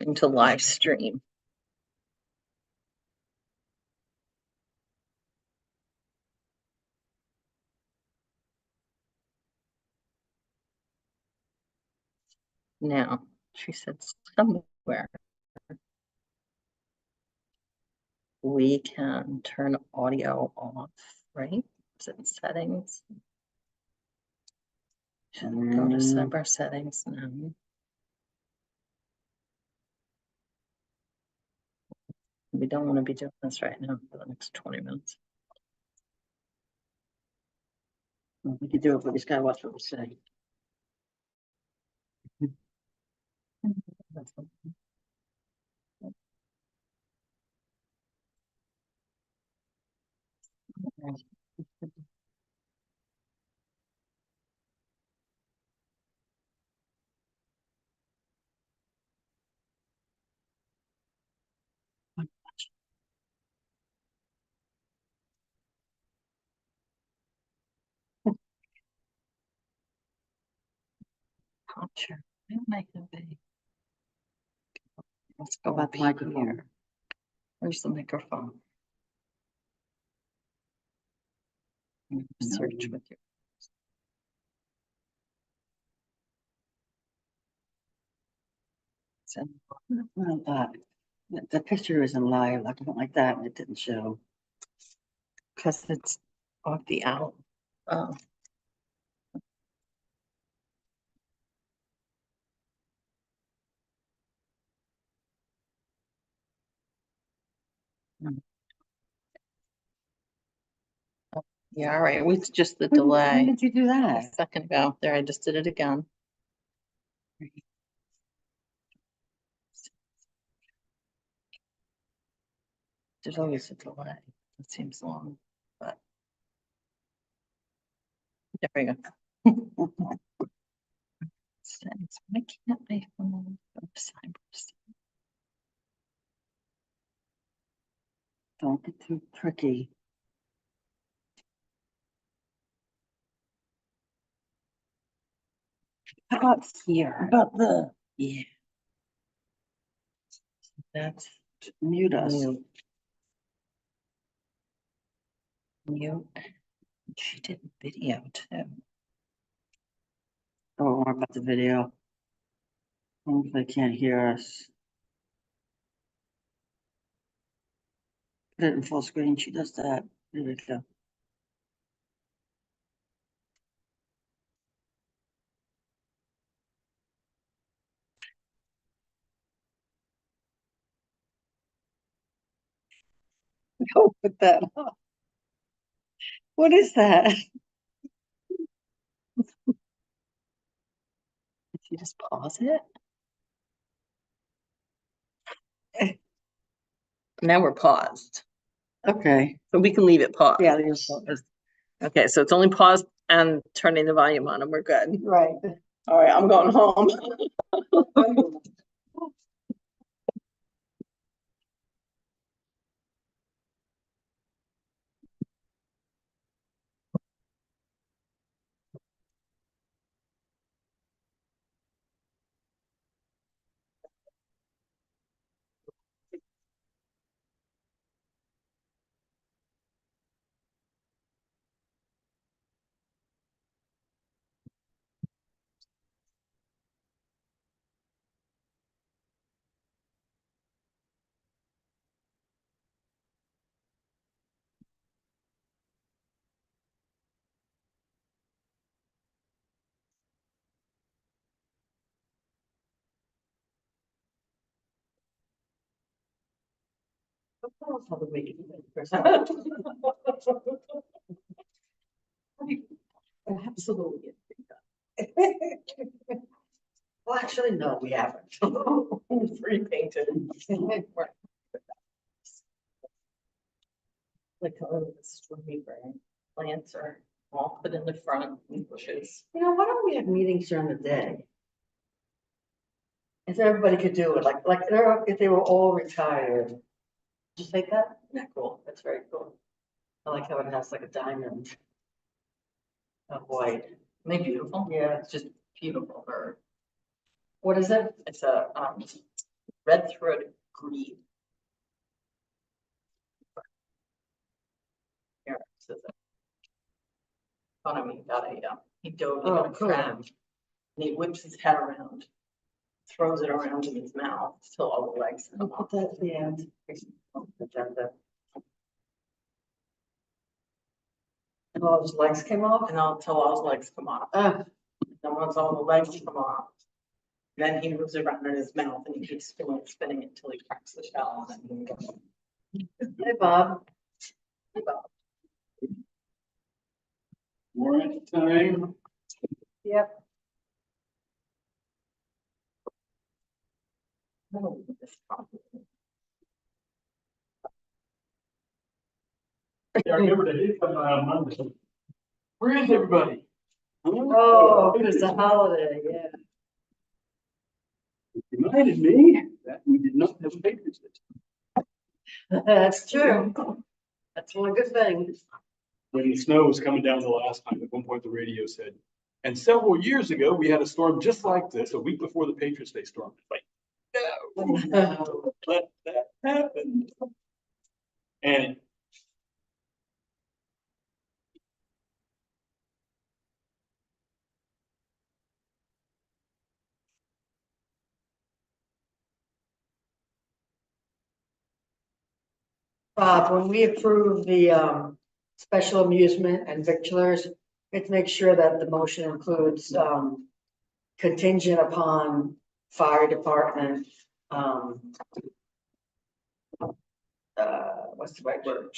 into live stream. Now, she said somewhere we can turn audio off, right? Is it in settings? Should go to cyber settings now. We don't want to be doing this right now for the next 20 minutes. Well, we could do it, but we just gotta watch what we say. Culture. Make it big. Let's go About up the here. microphone. Where's the microphone? Search with you. Well, the picture isn't live. I don't like that. It didn't show. Because it's off the out. Oh. Yeah, all right. It's just the delay. When did you do A that? second ago. There, I just did it again. There's always a delay. It seems long, but there we go. Settings. Why can't I find cyber? Don't get too tricky. How about here? About the Yeah, that's mute us. Mute. She did video too. Oh, more about the video. If they can't hear us. Put it in full screen. She does that. There we go. Go put that on. What is that? Did you just pause it? Now we're paused. Okay. So we can leave it paused. Yeah, there's paused. Okay, so it's only paused and turning the volume on and we're good. Right. All right, I'm going home. Absolutely. Well, actually, no, we haven't. Repainted. Like the strawberry plants are all put in the front and bushes. You know, why don't we have meetings during the day? If everybody could do it, like if they were all retired. Just like that? Yeah, cool. That's very cool. I like how it has like a diamond of white. Maybe beautiful. Yeah. It's just beautiful bird. What is it? It's a red throated grebe. Here, this is it. Oh, no, he got a, he dove, he got a cool. crab. And he whips his head around, throws it around in his mouth till all the legs come I'll off. put that at the end. Agenda. And all his legs came off? And till all his legs come off. Ah, Then once all the legs come off, then he moves it around in his mouth and he keeps spinning it until he cracks the shell and then he goes. hey, Bob. Warrant time. Yep. Oh, this problem. Yeah, I remember they did come out on Monday. Where is everybody? Oh, it's a holiday, yeah. It reminded me that we did not have a Patriots Day. That's true. That's one good thing. When the snow was coming down the last time, at one point the radio said, and several years ago, we had a storm just like this, a week before the Patriots Day storm. It's like, no, let that happen. And Bob, when we approve the special amusement and victualers, we have to make sure that the motion includes contingent upon fire department, what's the right word?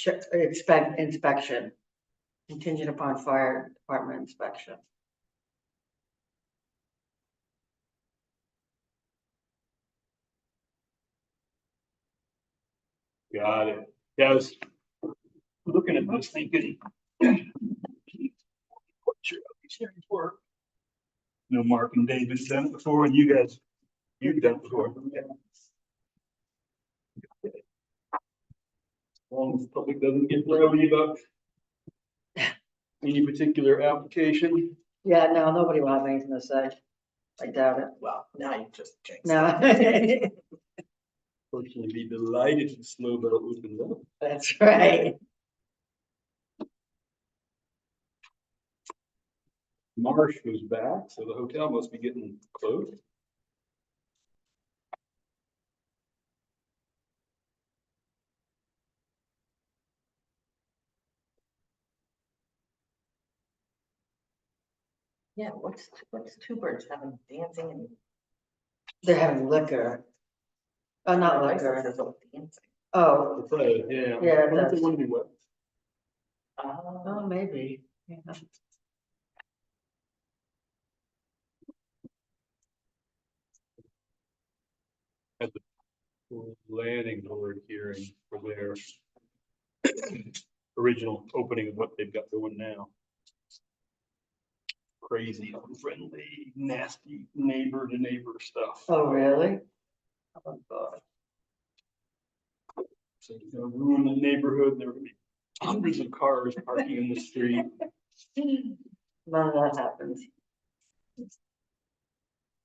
Inspection. Contingent upon fire department inspection. got it. Yeah, I was looking at this thinking. Quite sure how these things work. No, Mark and David's done it before, and you guys, you've done it before. As long as the public doesn't get rowdy about any particular application. Yeah, no, nobody will have anything to say. I doubt it. Well, now you just jinxed it. No. Personally, be delighted if the snow belt opens up. That's right. Marsh was back, so the hotel must be getting closed. Yeah, what's two birds having dancing and. They're having liquor. Oh, not liquor. Licenses of dancing. Oh, It's closed, yeah. Yeah, I wonder if they that's- want to be wet. oh, maybe. Yeah. At the planning board hearing for their original opening of what they've got going now. Crazy, unfriendly, nasty neighbor to neighbor stuff. Oh, really? Oh, God. So it's gonna ruin the neighborhood. There will be hundreds of cars parking in the street. None of that happened.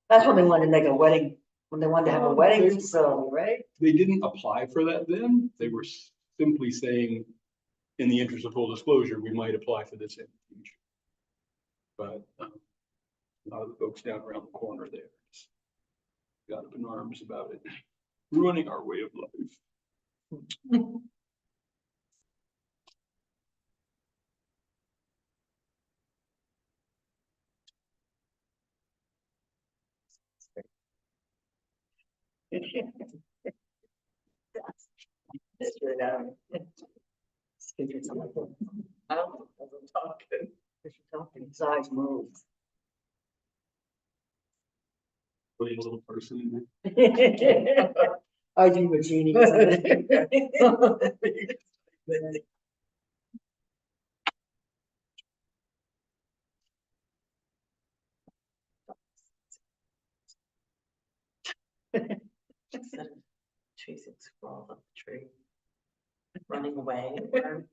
That's when they wanted to make a wedding, when they wanted to have a wedding facility, right? They didn't apply for that then. They were simply saying, in the interest of full disclosure, we might apply for this in the future. But a lot of the folks down around the corner there just got up in arms about it, ruining our way of life. It's really down. I don't know, I'm talking. His eyes moved. Putting a little person in there. I do a genie. Instead of chasing squirrels up the tree, running away, or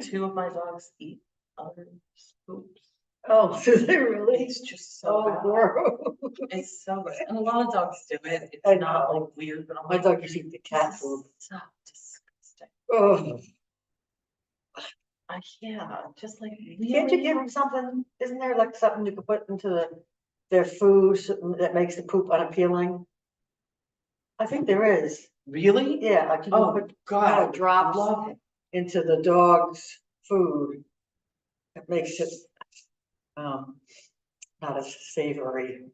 two of my dogs eat other scoops. Oh, do they really? It's just so Oh, bad. girl. It's so bad. And a lot of dogs do it. It's I not know. like weird, but I'm My like, dog used to eat the cat food. so disgusting. Oh, Yeah, just like. can't you give them something? Isn't there like something you could put into their food that makes the poop unappealing? I think there is. Really? Yeah, like you can Oh, put God. drops Love it. into the dog's food. It makes it, not as savory.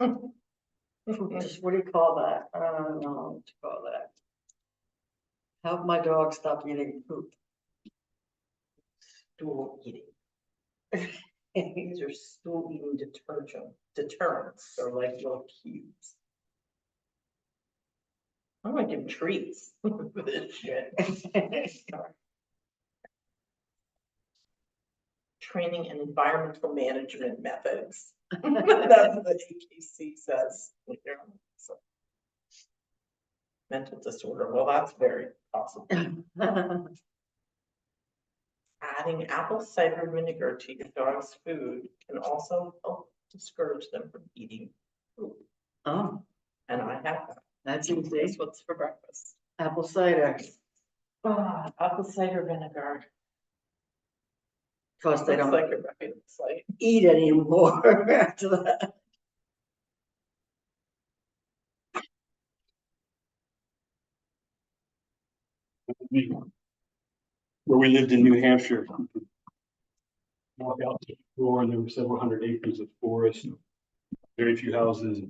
Just, what do you call that? I don't know what to call that. Help my dog stop eating poop. Stool eating. These are stool eating deterrents, or like little cubes. I'm gonna give treats for this shit. Training and environmental management methods. That's what the AKC says. So, mental disorder, well, that's very possible. Adding apple cider vinegar to your dog's food can also help discourage them from eating food. Oh, And I have that. that's easy. That's what's for breakfast. Apple cider. Apple cider vinegar. Of course, they Looks don't like a reputable site. eat anymore after that. Where we lived in New Hampshire. Walk out the door and there were several hundred acres of forest, very few houses.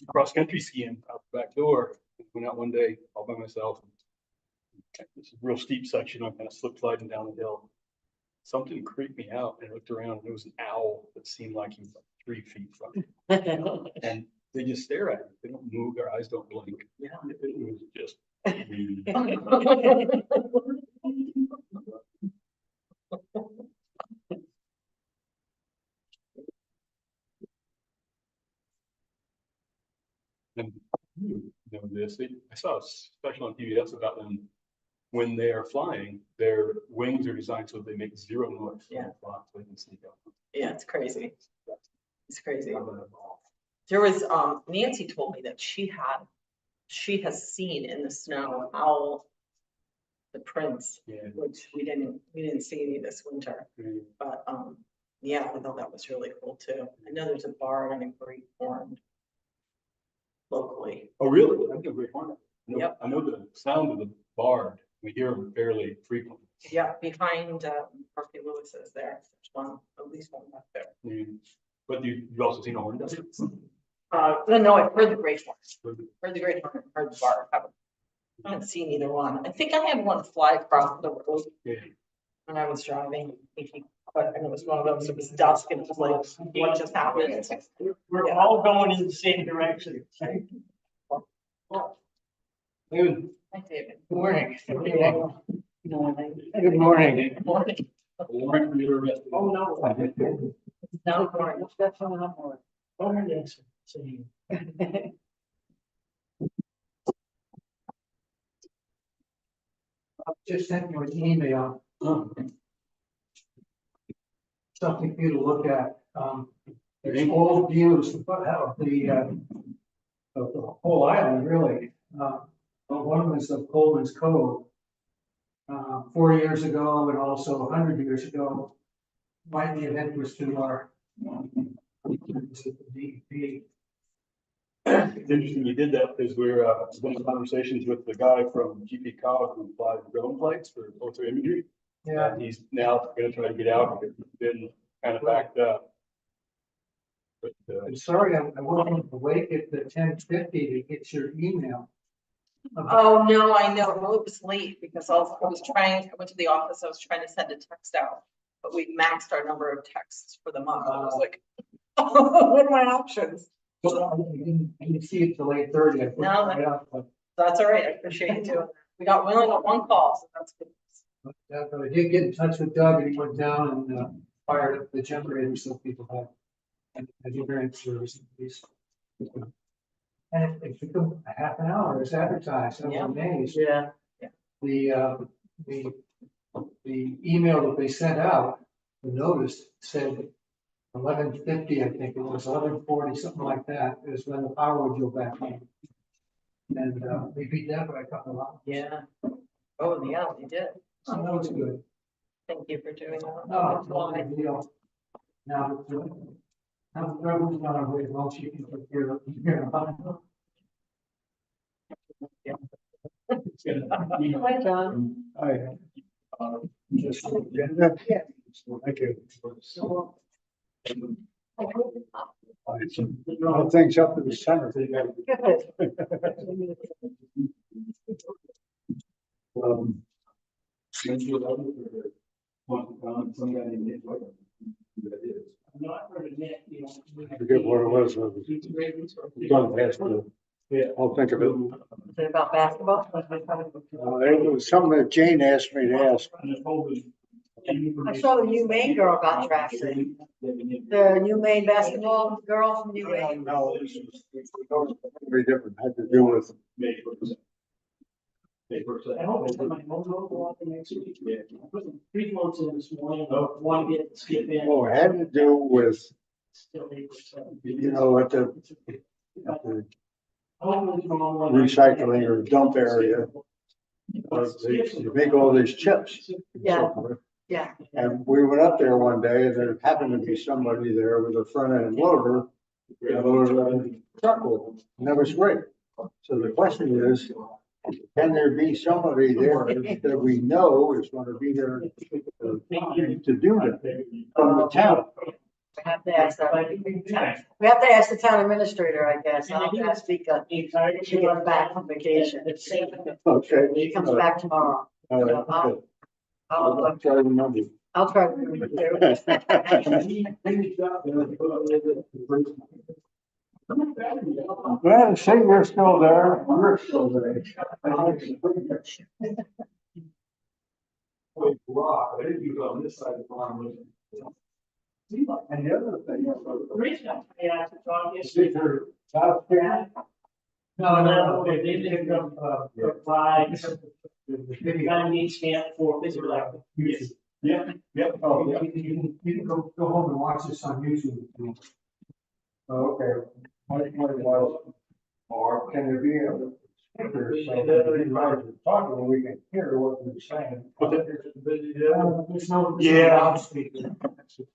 Cross country skiing out the back door. Went out one day all by myself. This real steep section. I kind of slip sliding down the hill. Something creeped me out and I looked around and there was an owl that seemed like he was like 3 feet from me. And they just stare at you. They don't move, their eyes don't blink. Yeah. It was just. And you know this, I saw a special on PBS about them. When they are flying, their wings are designed so they make zero noise. Yeah. So they can sneak out. Yeah, it's crazy. It's crazy. There was, Nancy told me that she has seen in the snow owl, the prince, Yeah. which we didn't see any this winter. Mm. But, yeah, I thought that was really cool too. I know there's a bar in Great Horn locally. Oh, really? I know Great Horn. Yep. I know the sound of the bard. We hear them fairly frequently. Yeah, behind, Murphy Lewis's there. There's one, at least one back there. Mm. But you've also seen a horn. No, I've heard the Great Horn. Heard the Great Horn, heard the bar. I haven't seen either one. I think I had one fly across the road Yeah. when I was driving. But it was one of those, it was dusk and it was like, what just happened? We're all going in the same direction. David. Hi, David. Morning. Morning. Good morning. Morning. Warrant for your arrest. Oh, no. Now, morning. That's not enough more. Oh, yes. See. I just sent you an email. Something for you to look at. There's old views of the whole island, really. One was of Coleman's Cove. 4 years ago and also 100 years ago. Might be of interest to our DEP. It's interesting you did that because we're in conversations with the guy from GP Cog who flies drone flights for photo imagery. Yeah, And he's now going to try to get out because he's been kind of backed up. But I'm sorry, I wasn't awake at the 10:50 to get your email. Oh, no, I know. Well, it was late because I went to the office. I was trying to send a text out. But we maxed our number of texts for the month. I was like, what are my options? I didn't see it till 8:30. I put it No, right up, but That's all right. I appreciate you doing that. We only got one call, so that's good. but I did get in touch with Doug and he went down and fired up the generator so people have. And generator service at least. And it took them a half an hour, it's advertised, I was Yeah. amazed. Yeah. The email that they sent out the notice said 11:50, I think it was 11:40, something like that, is when the power would go back on. And, we beat that by a couple of hours. Yeah. Oh, yeah, you did. So that was good. Thank you for doing that. No, it's not a big deal. Now, now the government's not away, well, she can take care of it. Hi, John. Hi. Just agenda? Yeah. Thank you. So, All things up to the center. Um, I forget what it was. Don't ask me. I'll think of it. is it about basketball? It was something that Jane asked me to ask. I saw the new Maine girl got drafted. The new Maine basketball girl from New Maine. No, this was very different, had to do with, I hope it's my motor next week. I put some 3 floats in this morning, one get skip in. oh, it had to do with, Still 8%. you know, at the Hopefully tomorrow morning- recycling or dump area, they make all these chips. Yeah. Yeah. And we went up there one day and there happened to be somebody there with a front end loader. And loaded a truck with them, and that was great. So the question is, can there be somebody there that we know is gonna be there to do that from the town? We have to ask that. We have to ask the town administrator, I guess. I'll ask Vika. She gets back from vacation. Okay. She comes back tomorrow. All right. I'll Try to remember. I'll try to remember too. Well, see, you're still there, we're still there. And the other thing. The reason I asked to talk is. See her South Carolina? No, they did apply. The guy needs stamp for physical activity. Yeah, yeah. Oh, yeah. You can go home and watch this on YouTube. Oh, okay. Or can there be a speaker so that we guys are talking and we can hear what we're saying? There's no. Yeah. loudspeaker.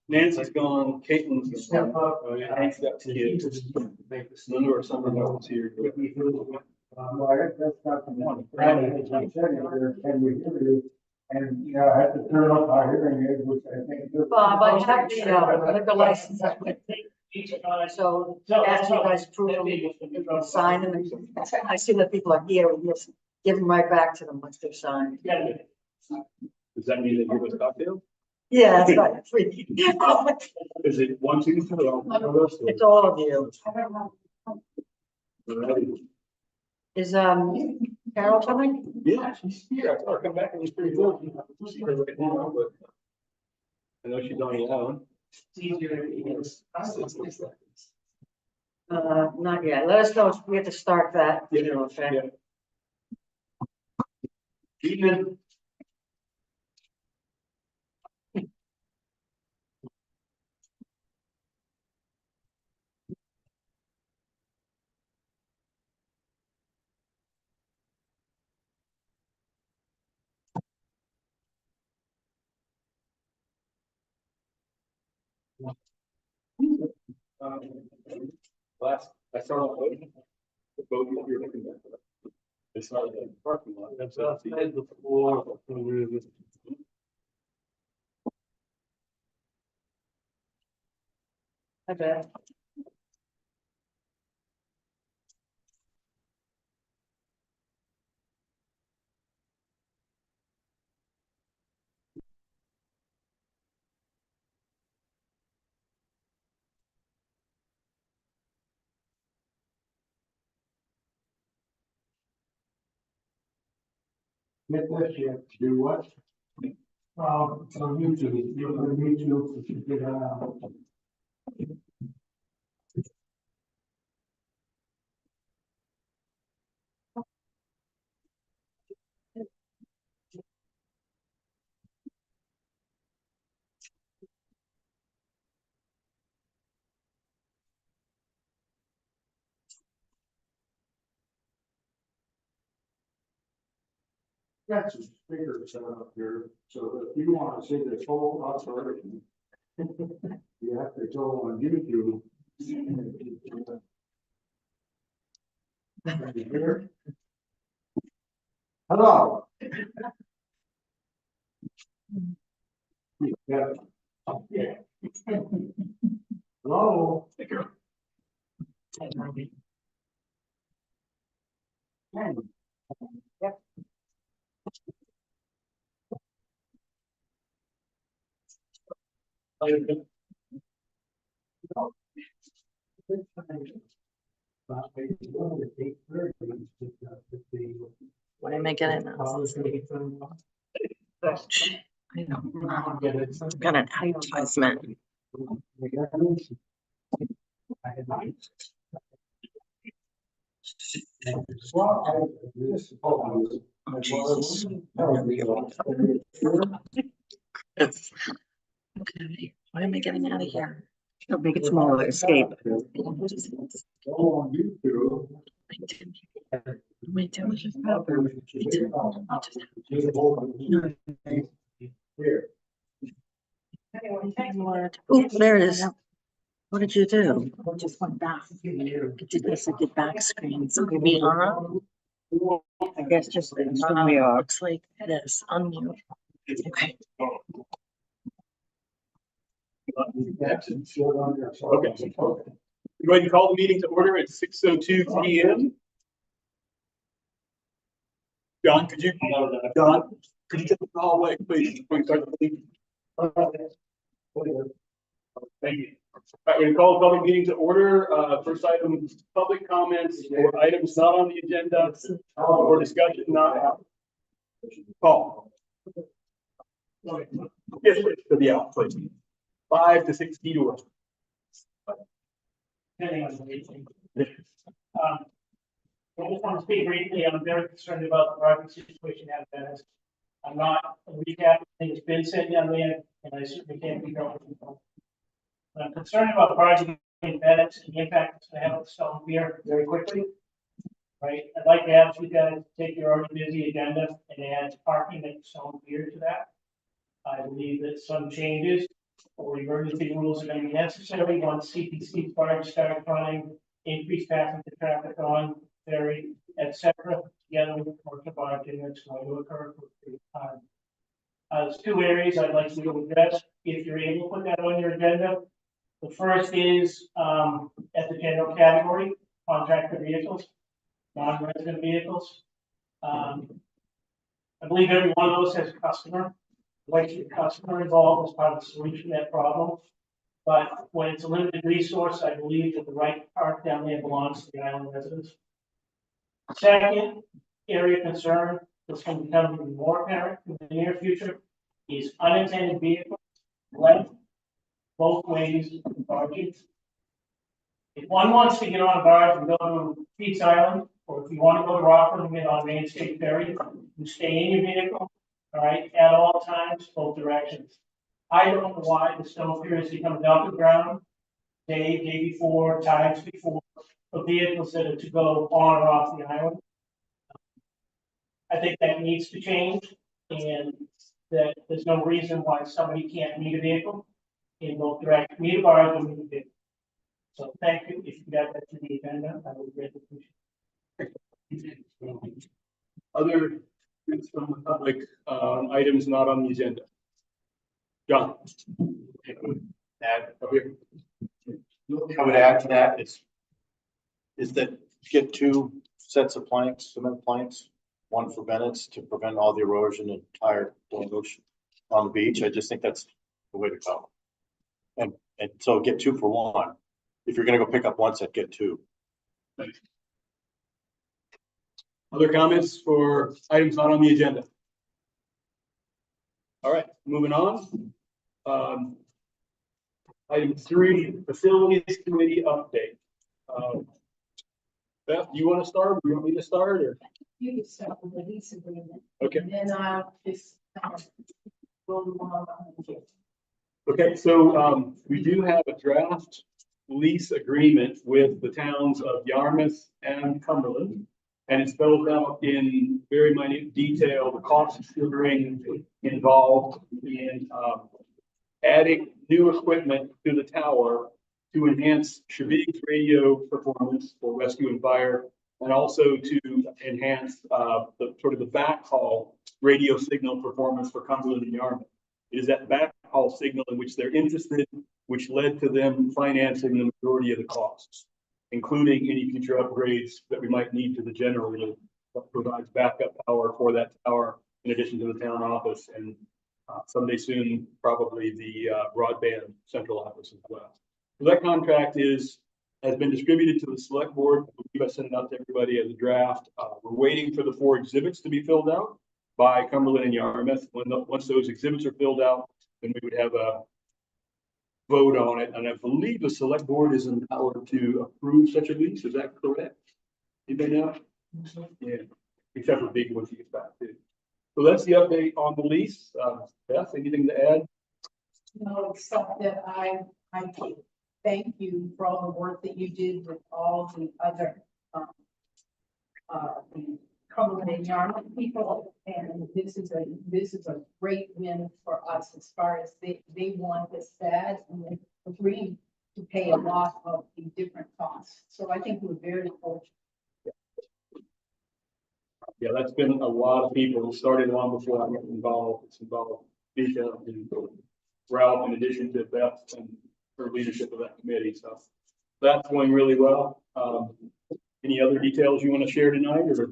Nancy's gone, Caitlin's Step gone. up. Hank's got kids. None of our summer helpers here. Well, I guess that's not the one. Right, as I said, there, can we hear you? And, you know, I had to turn up my hearing aid, which I think. Bob, I have the liquor licenses with me. So after you guys approve them, you can sign them. And I see that people are here. We just give them right back to them once they're signed. Does that mean that you was cocktail? Yeah, that's right. Free. Is it one, two, three? It's all of you. Is, Carol coming? Yeah, she's here. I saw her come back and she's pretty good. See her right now, but I know she's on the own. Not yet. Let us know if we have to start that. Yeah, You know, okay? yeah. Evening. Last, I started off voting. The vote you're looking at. They started in the parking lot. That's outside the floor. I bet. Get this, you have to do what? On YouTube, you're on YouTube, if you get, got some speakers set up here, so if you wanna see this whole operation, you have to go on YouTube. Here. Hello. Yeah. Yeah. Hello. What am I getting? I don't know. I've got an advertisement. Oh, Jesus. Okay, why am I getting out of here? It'll make it smaller, escape. Go on YouTube. Am I doing Here. Oh, there it is. What did you do? I just went back. Did you guys get back screens? We are? I guess just assume we are. Looks like it is unmute. Okay. Okay. Go ahead and call the meeting to order at 6:02 p.m. John, could you get the hallway, please? Before we start the meeting? Thank you. All right, we're gonna call the public meeting to order. First item, public comments or items not on the agenda or discussion not. Paul. Yes, please, to the out, please. 5 to 6 feet away. Depending on the meeting. I just want to speak briefly. I'm very concerned about the parking situation at Venice. I'm not a recap. I think it's been said down there, and I certainly can't be going. I'm concerned about parking in Venice and the impact it's going to have on the stone pier very quickly. Right? I'd like to ask you guys to take your already busy agenda and add parking at the stone pier to that. I believe that some changes or emergency rules are going to be necessary once CPC parks start running, increased passenger traffic on ferry, etc. Together with commercial barging that's going to occur for a period of time. There's two areas I'd like you to address if you're able to put that on your agenda. The first is at the general category, contractor vehicles, non-resident vehicles. I believe every one of those has a customer. Like the customer involved as part of the solution to that problem. But when it's a limited resource, I believe that the right to park down there belongs to the island residents. Second area of concern that's going to become even more apparent in the near future is unattended vehicles left both ways barges. If one wants to get on a barge and go to Pete's Island, or if you want to go to Rockland and get on Main Street Ferry, you stay in your vehicle, all right, at all times, both directions. I don't know why the stone pier has become dumping ground day before, times before, for vehicles that are to go on or off the island. I think that needs to change, and that there's no reason why somebody can't meet a vehicle in both directions, meet a barge and meet a vehicle. So thank you. If you got that to the agenda, I would really appreciate it. Other from the public items not on the agenda. John. Add, I would add to that is that get 2 sets of planks, cement planks, one for Bennett's to prevent all the erosion and tire damage on the beach. I just think that's the way to go. And so get 2 for 1. If you're gonna go pick up one set, get 2. Thanks. Other comments for items not on the agenda? All right, moving on. Item 3, facilities committee update. Beth, do you want to start? Do you want me to start or? You can start with the lease agreement. Okay. And then I'll just. Go along. Okay, so we do have a draft lease agreement with the towns of Yarmouth and Cumberland. And it spells out in very minute detail the cost sharing involved in adding new equipment to the tower to enhance Shabik's radio performance for rescue and fire, and also to enhance the sort of the backhaul radio signal performance for Cumberland and Yarmouth. It is that backhaul signal in which they're interested, which led to them financing the majority of the costs, including any future upgrades that we might need to the generator that provides backup power for that tower, in addition to the town office, and someday soon, probably the broadband central office as well. So that contract has been distributed to the select board. I believe I sent it out to everybody as a draft. We're waiting for the 4 exhibits to be filled out by Cumberland and Yarmouth. Once those exhibits are filled out, then we would have a vote on it. And I believe the select board is empowered to approve such a lease. Is that correct? Anybody know? Yeah, except for big ones you get back to. So that's the update on the lease. Beth, anything to add? No, except that I thank you for all the work that you did with all the other, the Cumberland and Yarmouth people. And this is a great win for us as far as they want this bad and they agreed to pay a lot of the different costs. So I think we're very fortunate. Yeah, that's been a lot of people. It started long before I got involved. It's involved Vita and Ralph, in addition to Beth and her leadership of that committee. So that's going really well. Any other details you want to share tonight, or?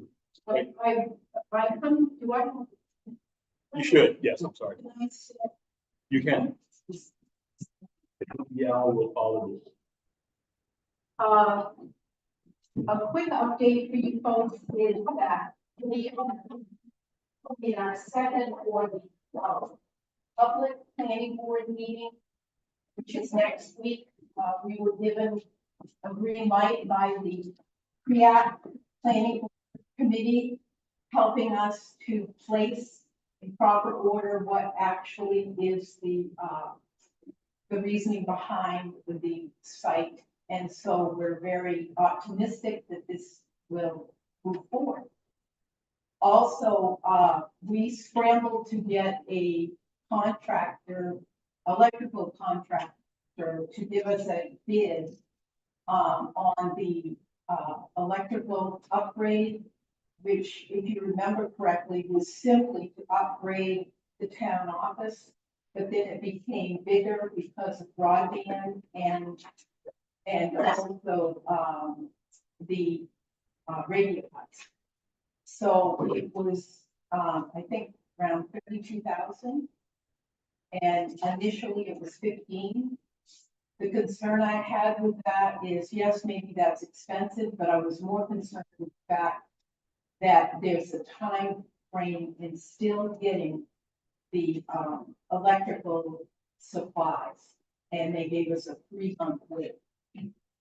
You should. Yes, I'm sorry. You can. Yeah, I will follow this. A quick update for you folks is that in our second or the public planning board meeting, which is next week, we were given a green light by the pre-app planning committee, helping us to place in proper order what actually is the reasoning behind the site. And so we're very optimistic that this will move forward. Also, we scrambled to get a contractor, electrical contractor, to give us a bid on the electrical upgrade, which, if you remember correctly, was simply to upgrade the town office, but then it became bigger because of broadband and also the radio cuts. So it was, I think, around 32,000. And initially it was 15. The concern I had with that is, yes, maybe that's expensive, but I was more concerned with the fact that there's a time frame in still getting the electrical supplies, and they gave us a 3-month wait.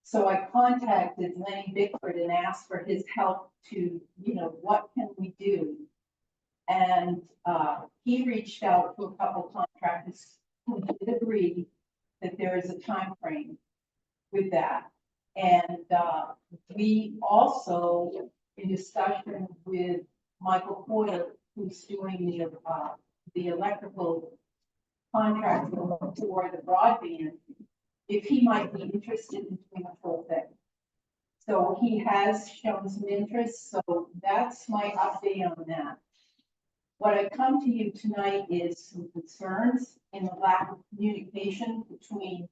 So I contacted Lenny Bickford and asked for his help to, what can we do? And he reached out to a couple contractors who did agree that there is a time frame with that. And we also, in discussion with Michael Porter, who's doing the electrical contract for the broadband, if he might be interested in doing a full thing. So he has shown some interest, so that's my update on that. What I come to you tonight is some concerns in the lack of communication between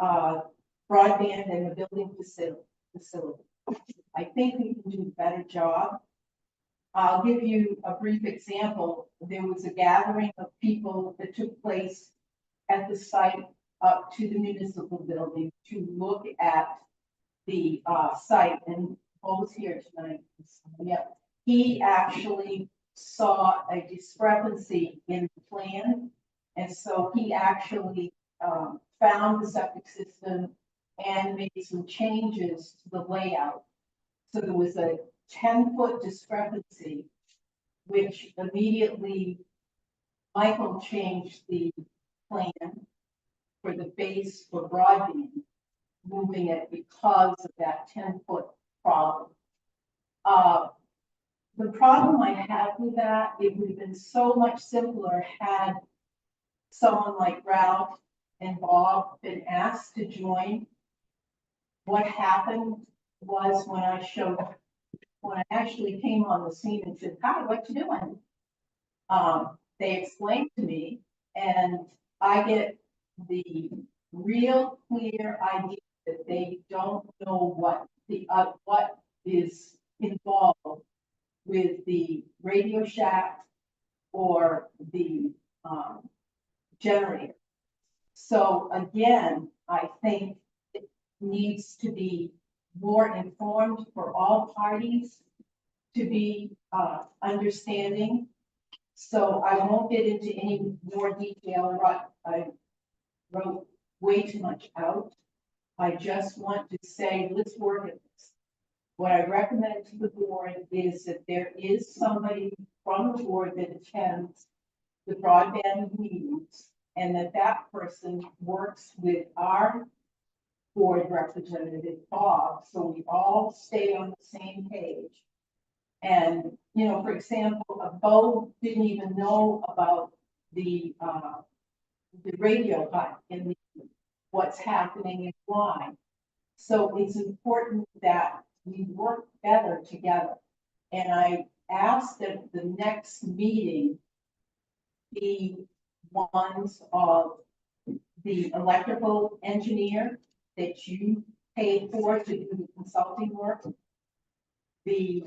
broadband and the building facility. I think we can do a better job. I'll give you a brief example. There was a gathering of people that took place at the site up to the municipal building to look at the site, and Paul's here tonight. Yeah, he actually saw a discrepancy in the plan, and so he actually found the septic system and made some changes to the layout. So there was a 10-foot discrepancy, which immediately Michael changed the plan for the base for broadband, moving it because of that 10-foot problem. The problem I have with that, it would have been so much simpler had someone like Ralph and Bob been asked to join. What happened was when I actually came on the scene and said, hi, what you doing? They explained to me, and I get the real clear idea that they don't know what is involved with the Radio Shack or the, generator. So again, I think it needs to be more informed for all parties to be, understanding. So I won't get into any more detail, I wrote way too much out. I just want to say, let's work at this. What I recommend to the board is that there is somebody from the board that attends the broadband meetings, and that person works with our board representative, Bob, so we all stay on the same page. And, you know, for example, Bo didn't even know about the radio cut in the, what's happening and why. So it's important that we work better together. And I asked that the next meeting be ones of the electrical engineer that you paid for to do the consulting work, the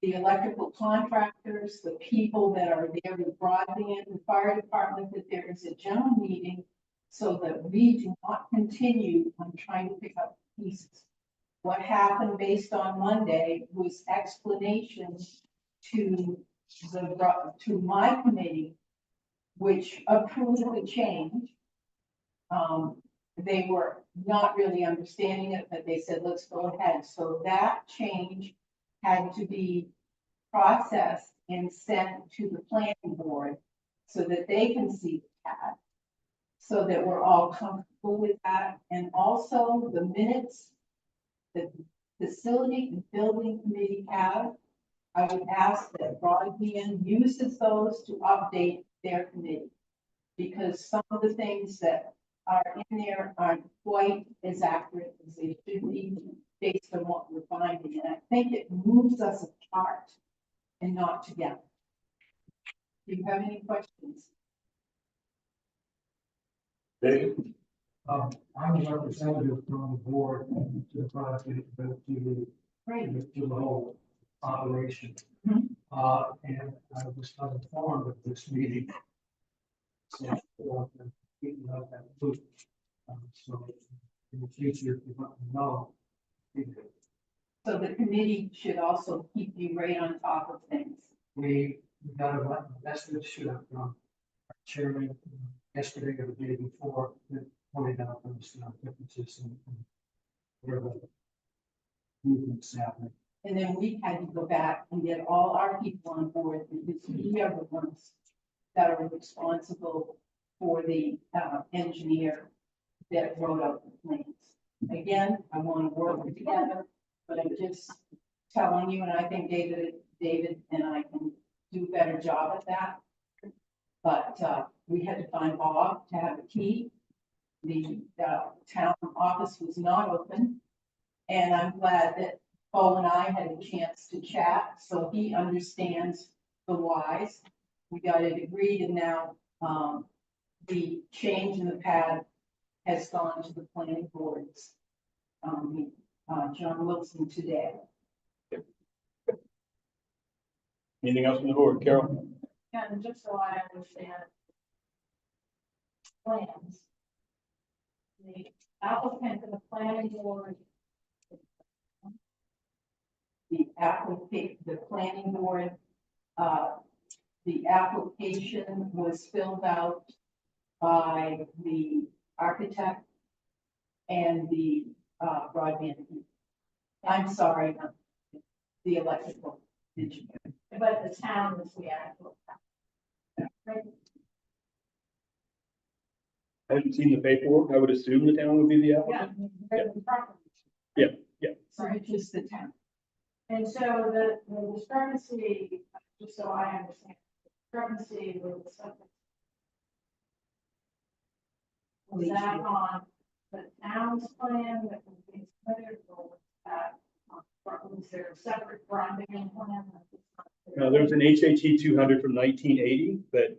electrical contractors, the people that are there with broadband, the fire department, that there is a general meeting so that we do not continue on trying to pick up pieces. What happened based on Monday was explanations to my committee, which approved the change. They were not really understanding it, but they said, let's go ahead. So that change had to be processed and sent to the planning board so that they can see the CAD, so that we're all comfortable with that. And also the minutes that facility and building committee have, I would ask that broadband uses those to update their committee. Because some of the things that are in there aren't quite as accurate as they should be based on what we're finding. And I think it moves us apart and not together. Do you have any questions? David? I'm a representative from the board to the project, but to the whole operation. And I was uninformed of this meeting. So, keeping up that loop. So in the future, if you want to know. So the committee should also keep you right on top of things. We got a message from our chairman yesterday or the day before that pointed out those differences and where the movements happening. And then we had to go back and get all our people on board because we are the ones that are responsible for the engineer that wrote out the plans. Again, I want to work together, but I'm just telling you, and I think David and I can do a better job at that. But we had to find Bob to have a key. The town office was not open. And I'm glad that Bo and I had a chance to chat, so he understands the whys. We got it agreed, and now the change in the pad has gone to the planning boards. John Wilson today. Anything else from the board? Carol? And just so I understand. Plans. The applicant to the planning board. The planning board, the application was filled out by the architect and the broadband. I'm sorry, the electrical engineer. But the town is the actual. Right? I haven't seen the paperwork. I would assume the town would be the applicant. Yeah. the property. Yeah. So it's just the town. And so the discrepancy, just so I understand, discrepancy with the subject. Was that on the town's plan that was being submitted, or was that, was there a separate broadband plan? Now, there was an HHE 200 from 1980 that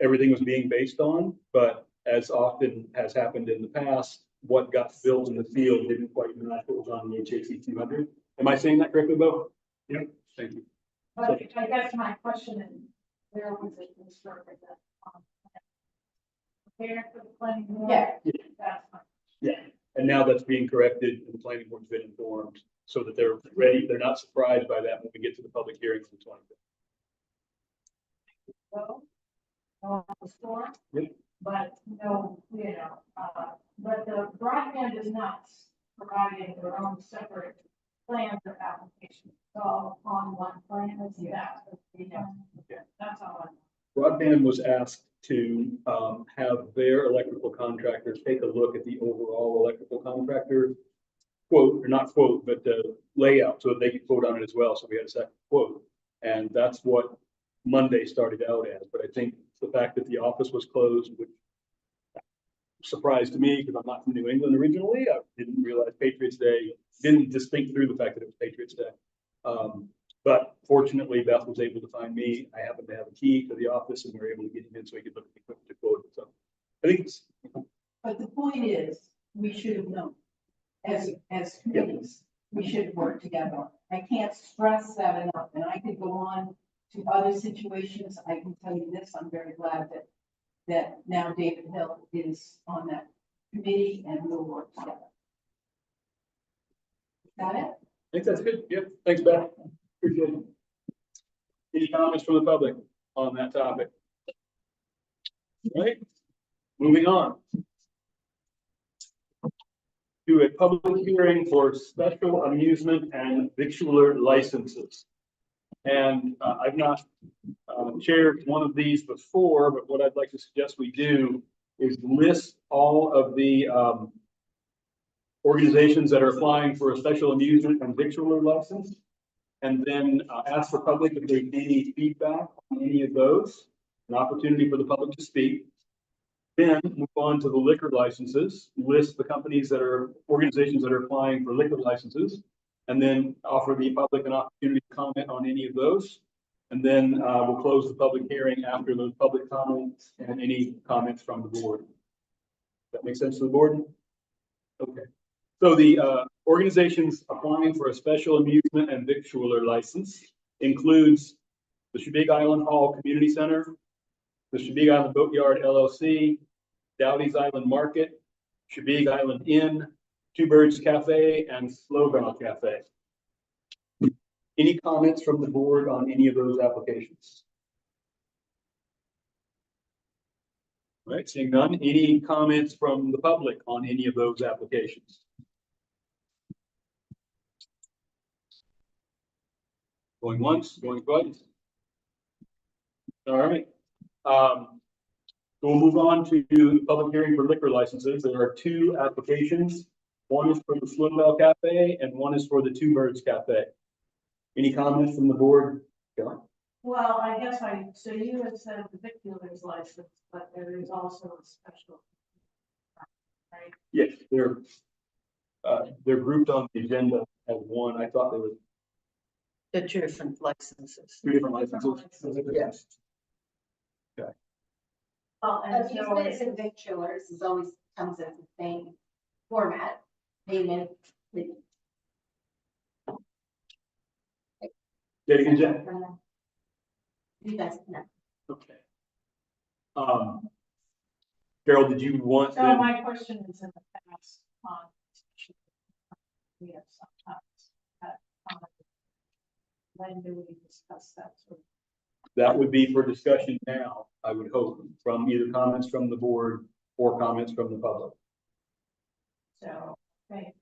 everything was being based on, but as often has happened in the past, what got built in the field didn't quite match what was on the HHE 200. Am I saying that correctly, Bo? Yep. Thank you. But I guess my question is, where was it constructed that? Prepared for the planning board? Yeah. That's my. Yeah. And now that's being corrected and the planning board's been informed so that they're ready. They're not surprised by that when we get to the public hearing on the 25th. Well, on the store. Yep. But no, but the broadband is not providing their own separate plans or applications. It's all on one plan, it's that. Yeah. That's all. Broadband was asked to have their electrical contractors take a look at the overall electrical contractor quote, or not quote, but layout, so that they could quote on it as well. So we had a second quote. And that's what Monday started out as. But I think the fact that the office was closed, which surprised to me because I'm not from New England originally. I didn't realize Patriots Day, didn't just think through the fact that it was Patriots Day. But fortunately, Beth was able to find me. I happened to have a key to the office and we were able to get him in so he could look at the equipment to quote it. So I think it's, But the point is, we should have known, as committees, we should work together. I can't stress that enough, and I could go on to other situations. I can tell you this, I'm very glad that now David Hill is on that committee and we'll work together. Got it? I think that's good. Yep. Thanks, Beth. Appreciate it. Any comments from the public on that topic? All right, moving on to a public hearing for special amusement and victualler licenses. And I've not chaired one of these before, but what I'd like to suggest we do is list all of the organizations that are applying for a special amusement and victualler license. And then ask the public if there's any feedback on any of those, an opportunity for the public to speak. Then move on to the liquor licenses, list the companies that are, organizations that are applying for liquor licenses, and then offer the public an opportunity to comment on any of those. And then we'll close the public hearing after those public comments and any comments from the board. That makes sense to the board? Okay. So the organizations applying for a special amusement and victualler license includes the Shebig Island Hall Community Center, the Shebig Island Boatyard LLC, Dowdy's Island Market, Shebig Island Inn, Two Birds Cafe, and Slowbell Cafe. Any comments from the board on any of those applications? All right, seeing none. Any comments from the public on any of those applications? Going once, going twice. All right. We'll move on to the public hearing for liquor licenses. There are two applications. One is for the Slowbell Cafe and one is for the Two Birds Cafe. Any comments from the board? John? Well, I guess so you had said the victualler's license, but there is also a special. Right? Yes, they're grouped on the agenda as one. I thought they were The two different licenses. two different licenses. Yes. Well, and so Amusements and victualers is always comes in the same format, payment. Say it again, Jen. You guys know. Okay. Carol, did you want so them? my question is in the past on. We have sometimes had when do we discuss that sort of? That would be for discussion now, I would hope, from either comments from the board or comments from the public. So, okay,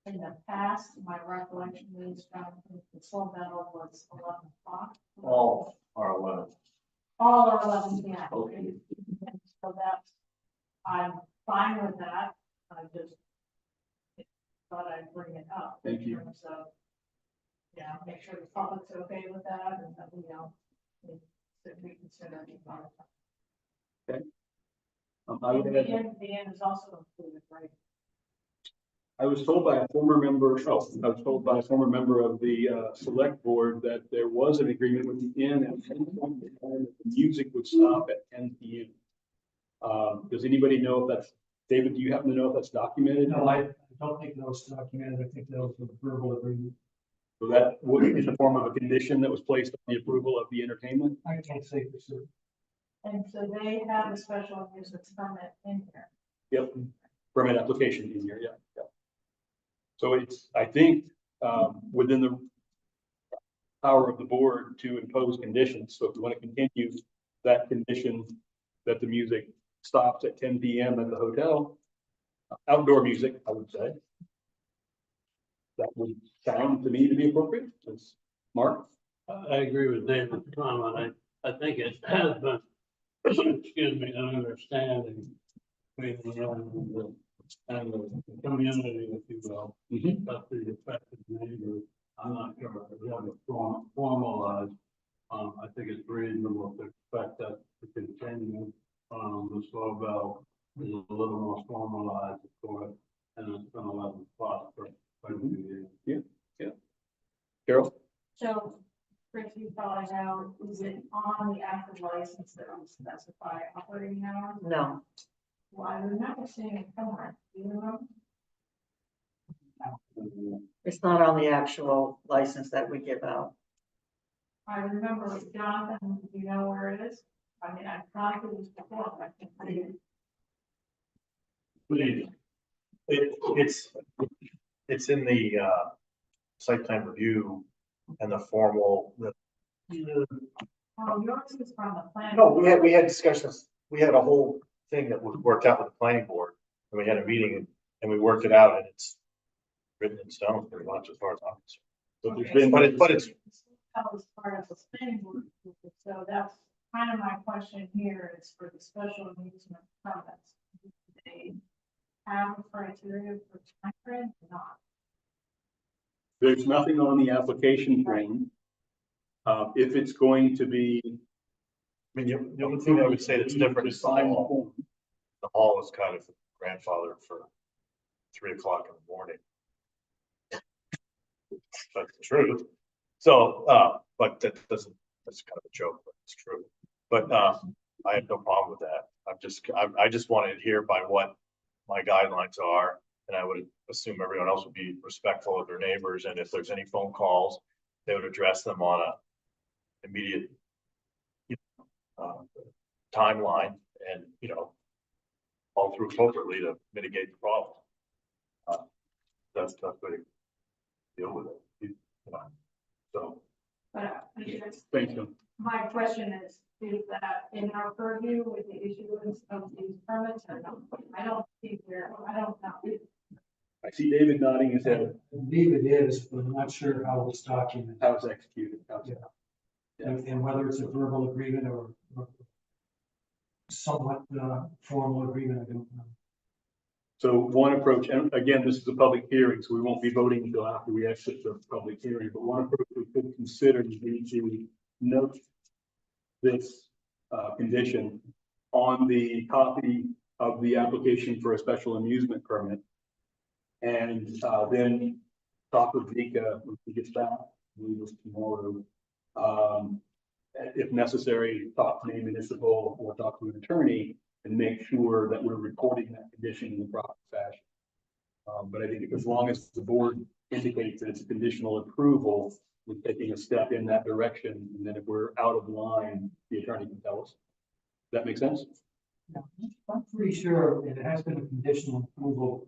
in the past, my recollection is from the full battle was 11 o'clock. All are 11. All are 11, yeah. Okay. And so that's, I'm fine with that. I just thought I'd bring it up. Thank you. In terms of, yeah, make sure public's okay with that, and that, you know, that we consider. I would add, The end is also included, right? I was told by a former member, I was told by a former member of the select board that there was an agreement with the inn at 10 point in time that the music would stop at 10 p.m. Does anybody know if that's, David, do you happen to know if that's documented? No, I don't think that was documented. I think that was a verbal agreement. So that would be in the form of a condition that was placed on the approval of the entertainment? I can't say for sure. And so they have a special amusement permit in here. Yep, permit application in here, yeah, yeah. So it's, I think, within the power of the board to impose conditions. So if we want to continue that condition that the music stops at 10 p.m. at the hotel, outdoor music, I would say. That would sound to me to be appropriate. That's Mark? I agree with David's comment. I think it has been, excuse me, an understanding between the and the community, if you will, but the affected neighbors. I'm not sure if we have it formalized. I think it's reasonable to expect that to continue. The slow bell is a little more formalized, of course, and it's been 11 spots for quite a few years. Yeah. Carol? So, Chris, you probably know, is it on the active license that will specify operating hours? No, Well, I remember seeing it somewhere, you know? it's not on the actual license that we give out. I remember Jonathan, do you know where it is? I mean, I've tried to this before, but I didn't. It's in the site plan review and the formal. Oh, yours is from the plan. No, we had discussions. We had a whole thing that was worked out with the planning board, and we had a meeting and we worked it out, and it's written in stone pretty much as far as I'm concerned. So there's been, But it's That was part of the planning board, so that's kind of my question here is for the special amusement permits. Do they have a criteria for time frame or not? there's nothing on the application frame. If it's going to be. I mean, the only thing I would say that's different is the hall. The hall is kind of grandfathered for 3 o'clock in the morning. That's the truth. So, but that doesn't, that's kind of a joke, but it's true. But, I have no problem with that. I just want to adhere by what my guidelines are. And I would assume everyone else would be respectful of their neighbors. And if there's any phone calls, they would address them on a immediate timeline and, all through appropriately to mitigate the problem. That's the way to deal with it. So. But I guess Thank you. my question is that in our purview with the issuance of these permits or not? I don't think I don't know. I see David nodding his head. I believe it is, but I'm not sure how it's documented. How it's executed. And whether it's a verbal agreement or somewhat formal agreement, I don't know. So one approach, and again, this is a public hearing, so we won't be voting until after we exit the public hearing, but one approach we could consider would be to note this condition on the copy of the application for a special amusement permit. And then talk with Vika when he gets back, we will tomorrow. If necessary, talk to a municipal or talk to an attorney and make sure that we're recording that condition in the proper fashion. But I think as long as the board indicates that it's a conditional approval, we're taking a step in that direction. And then if we're out of line, the attorney can tell us. Does that make sense? I'm pretty sure it has been a conditional approval,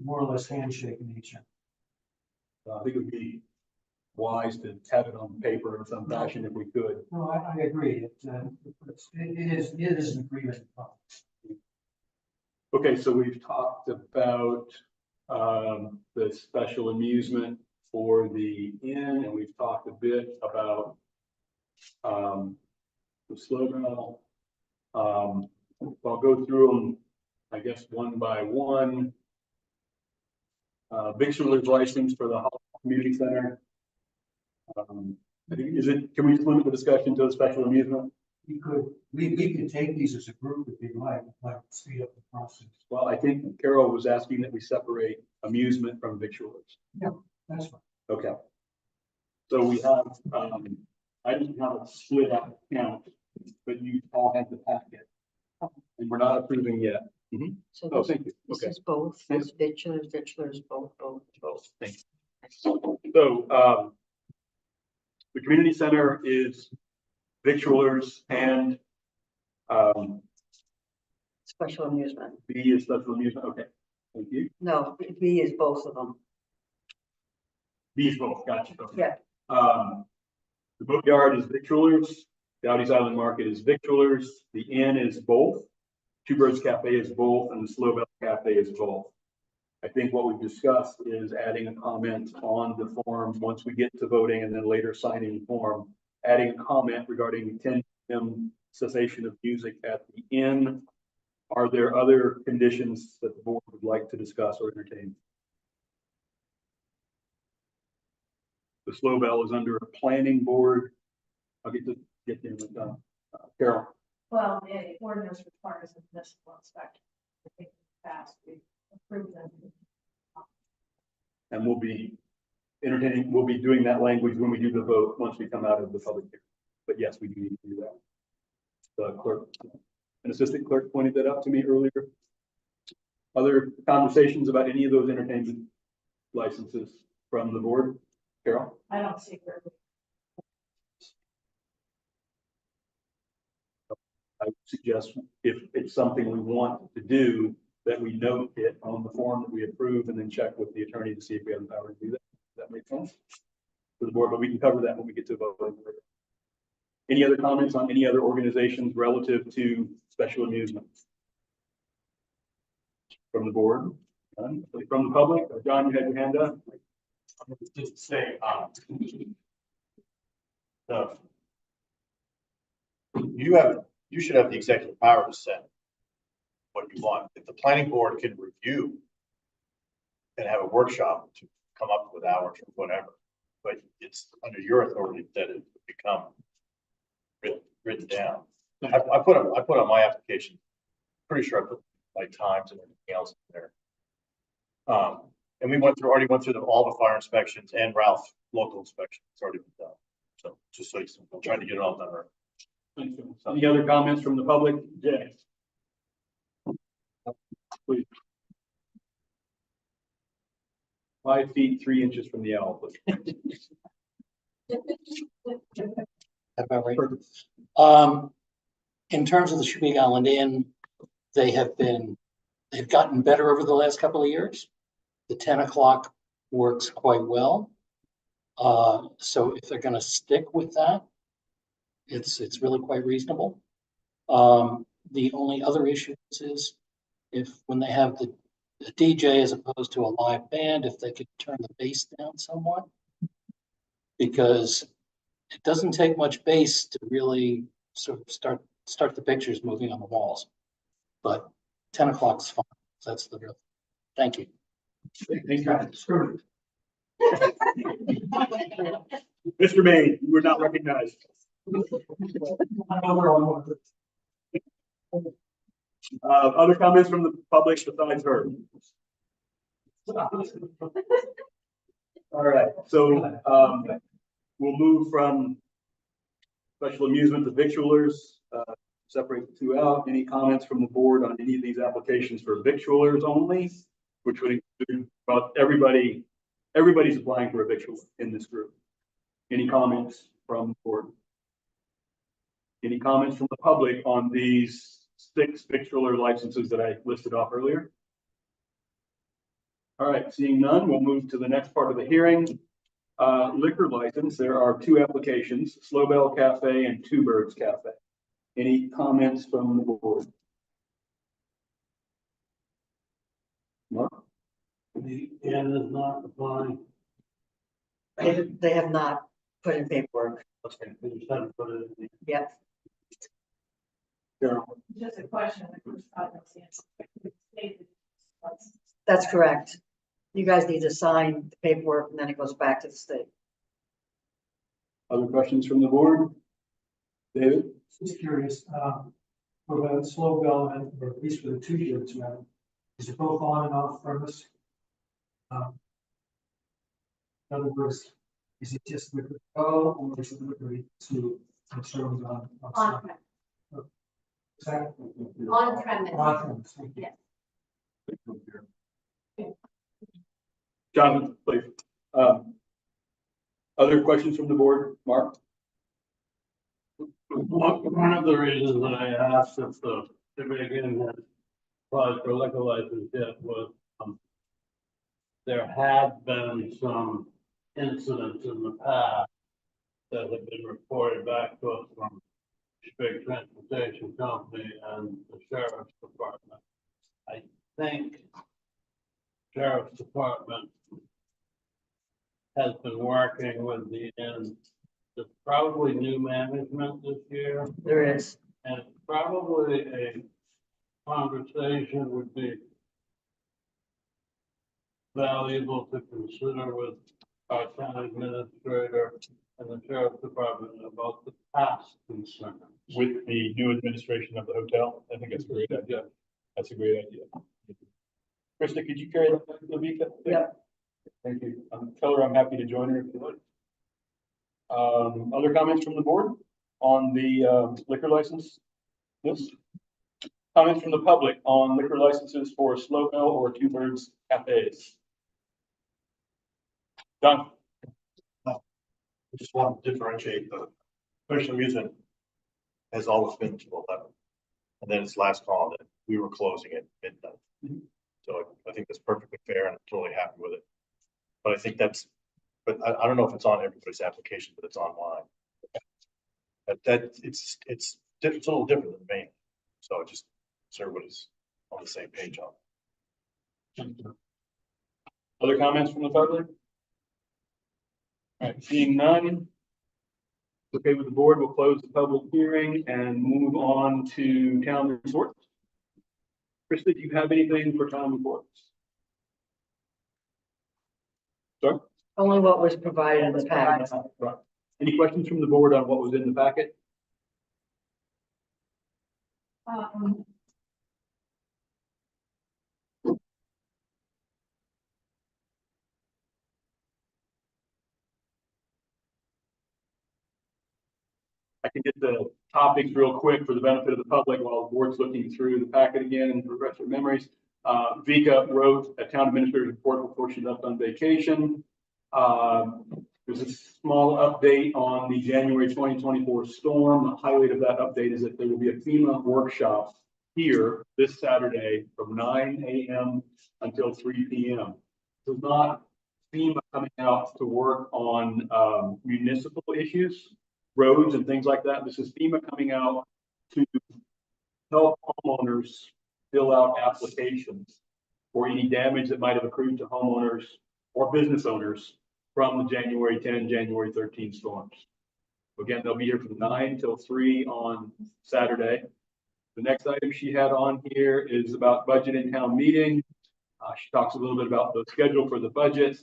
more or less handshake in nature. I think it would be wise to have it on paper in some fashion if we could. No, I agree. It is an agreement. Okay, so we've talked about the special amusement for the inn, and we've talked a bit about the slow bell. I'll go through them, I guess, one by one. Victualler's license for the Hall Community Center. I think, can we just limit the discussion to a special amusement? We could take these as a group if you'd like to speed up the process. Well, I think Carol was asking that we separate amusement from victualers. That's fine. Okay. So we have, I didn't have a split out count, but you all have the packet. And we're not approving yet. So Oh, this, thank you. this Okay. is both, this victualers, both. Thank you. So, the community center is victualers and, Special amusement. B is special amusement. Okay. Thank you. No, B is both of them. These both, gotcha. Okay. Yeah. The boatyard is victualers, Dowdy's Island Market is victualers, the inn is both, Two Birds Cafe is both, and the Slow Bell Cafe is both. I think what we've discussed is adding a comment on the form once we get to voting and then later signing the form, adding a comment regarding 10 p.m. cessation of music at the inn. Are there other conditions that the board would like to discuss or entertain? The Slow Bell is under a planning board. I'll get them done. Carol. Well, the ordinance requires a municipal inspection. I think fast, we approved them. And we'll be entertaining, we'll be doing that language when we do the vote, once we come out of the public hearing. But yes, we do need to do that. The clerk, an assistant clerk pointed that out to me earlier. Other conversations about any of those entertainment licenses from the board? Carol? I don't see where. I would suggest if it's something we want to do, that we note it on the form that we approve and then check with the attorney to see if we have the power to do that. Does that make sense for the board? But we can cover that when we get to voting. Any other comments on any other organizations relative to special amusements? From the board? None? From the public? John, you had your hand up? Just say, you should have the executive power to set what you want. If the planning board can review and have a workshop to come up with hours or whatever, but it's under your authority that it become written down. I put on my application, pretty sure I put my times and everything else in there. And we already went through all the fire inspections and Ralph local inspection. It's already been done. So just so I'm trying to get it all done right. Any other comments from the public? Jay. Please. 5 feet 3 inches from the owl. In terms of the Shemig Island Inn, they've gotten better over the last couple of years. The 10 o'clock works quite well. So if they're going to stick with that, it's really quite reasonable. The only other issue is when they have the DJ as opposed to a live band, if they could turn the bass down somewhat, because it doesn't take much bass to really sort of start the pictures moving on the walls. But 10 o'clock's fine. That's the real. Thank you. Mr. Maine, you were not recognized. Other comments from the public besides her? All right, so we'll move from special amusement to victualers, separate the two out. Any comments from the board on any of these applications for victualers only, which would include about everybody's applying for a victual in this group. Any comments from the board? Any comments from the public on these 6 victualler licenses that I listed off earlier? All right, seeing none, we'll move to the next part of the hearing. Liquor license, there are 2 applications, Slow Bell Cafe and Two Birds Cafe. Any comments from the board? Mark? The inn is not applying. They have not put in paperwork. Okay, we just haven't put it in. Yet. Carol? Just a question. I don't see it. That's correct. You guys need to sign the paperwork and then it goes back to the state. Other questions from the board? David? Just curious, for the slow development, or at least for the 2 units, now, is it both on and off premise? In other words, is it just liquid go, or is it liquid to serve on? On premise. Exactly. On premise. On premise, thank you. Yes. Jonathan, please. Other questions from the board? Mark? One of the reasons that I asked if the again had applied for liquor license yet was, there had been some incidents in the past that have been reported back to us from big transportation company and the sheriff's department. I think sheriff's department has been working with there's probably new management this year, There is. and probably a conversation would be valuable to consider with our town administrator and the sheriff's department about the past concerns. With the new administration of the hotel, I think that's a great idea. That's a great idea. Krista, could you carry that back to Lavika? Yeah. Thank you. Tell her I'm happy to join her if you like. Other comments from the board on the liquor license? Yes. Comments from the public on liquor licenses for Slow Mill or Two Birds Cafes? John? I just want to differentiate the special amusement has always been to 11. And then its last call that we were closing at midnight. So I think that's perfectly fair and I'm totally happy with it. But I think but I don't know if it's on everybody's application, but it's online. It's a little different than Maine. So just so everybody's on the same page on it. Other comments from the public? All right, seeing none. Okay, with the board, we'll close the public hearing and move on to town reports. Krista, do you have anything for town reports? Sorry? Only what was provided in the packet. Right. Any questions from the board on what was in the packet? I can get the topics real quick for the benefit of the public while the board's looking through the packet again and refresh their memories. Vika wrote a town administrator's report before she left on vacation. There's a small update on the January 2024 storm. The highlight of that update is that there will be a FEMA workshop here this Saturday from 9 a.m. until 3 p.m. This is not FEMA coming out to work on municipal issues, roads and things like that. This is FEMA coming out to help homeowners fill out applications for any damage that might have accrued to homeowners or business owners from the January 10, January 13 storms. Again, they'll be here from 9 till 3 on Saturday. The next item she had on here is about budget and town meeting. She talks a little bit about the schedule for the budget.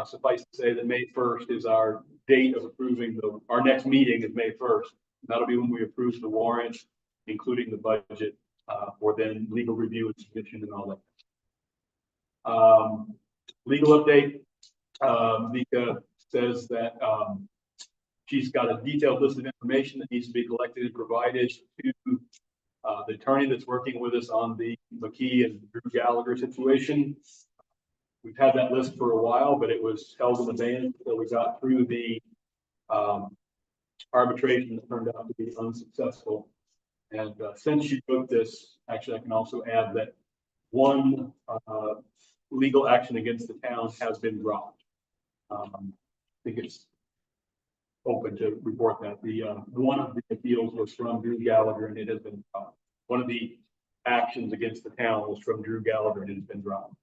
Suffice to say that May 1st is our date of approving our next meeting is May 1st. That'll be when we approve the warrant, including the budget, for then legal review and submission and all that. Legal update. Vika says that she's got a detailed list of information that needs to be collected and provided to the attorney that's working with us on the McKee and Drew Gallagher situation. We've had that list for a while, but it was held in abeyance until we got through the arbitration that turned out to be unsuccessful. And since she wrote this, actually, I can also add that one legal action against the town has been dropped. I think it's open to report that one of the appeals was from Drew Gallagher and it has been dropped. One of the actions against the town was from Drew Gallagher and it has been dropped.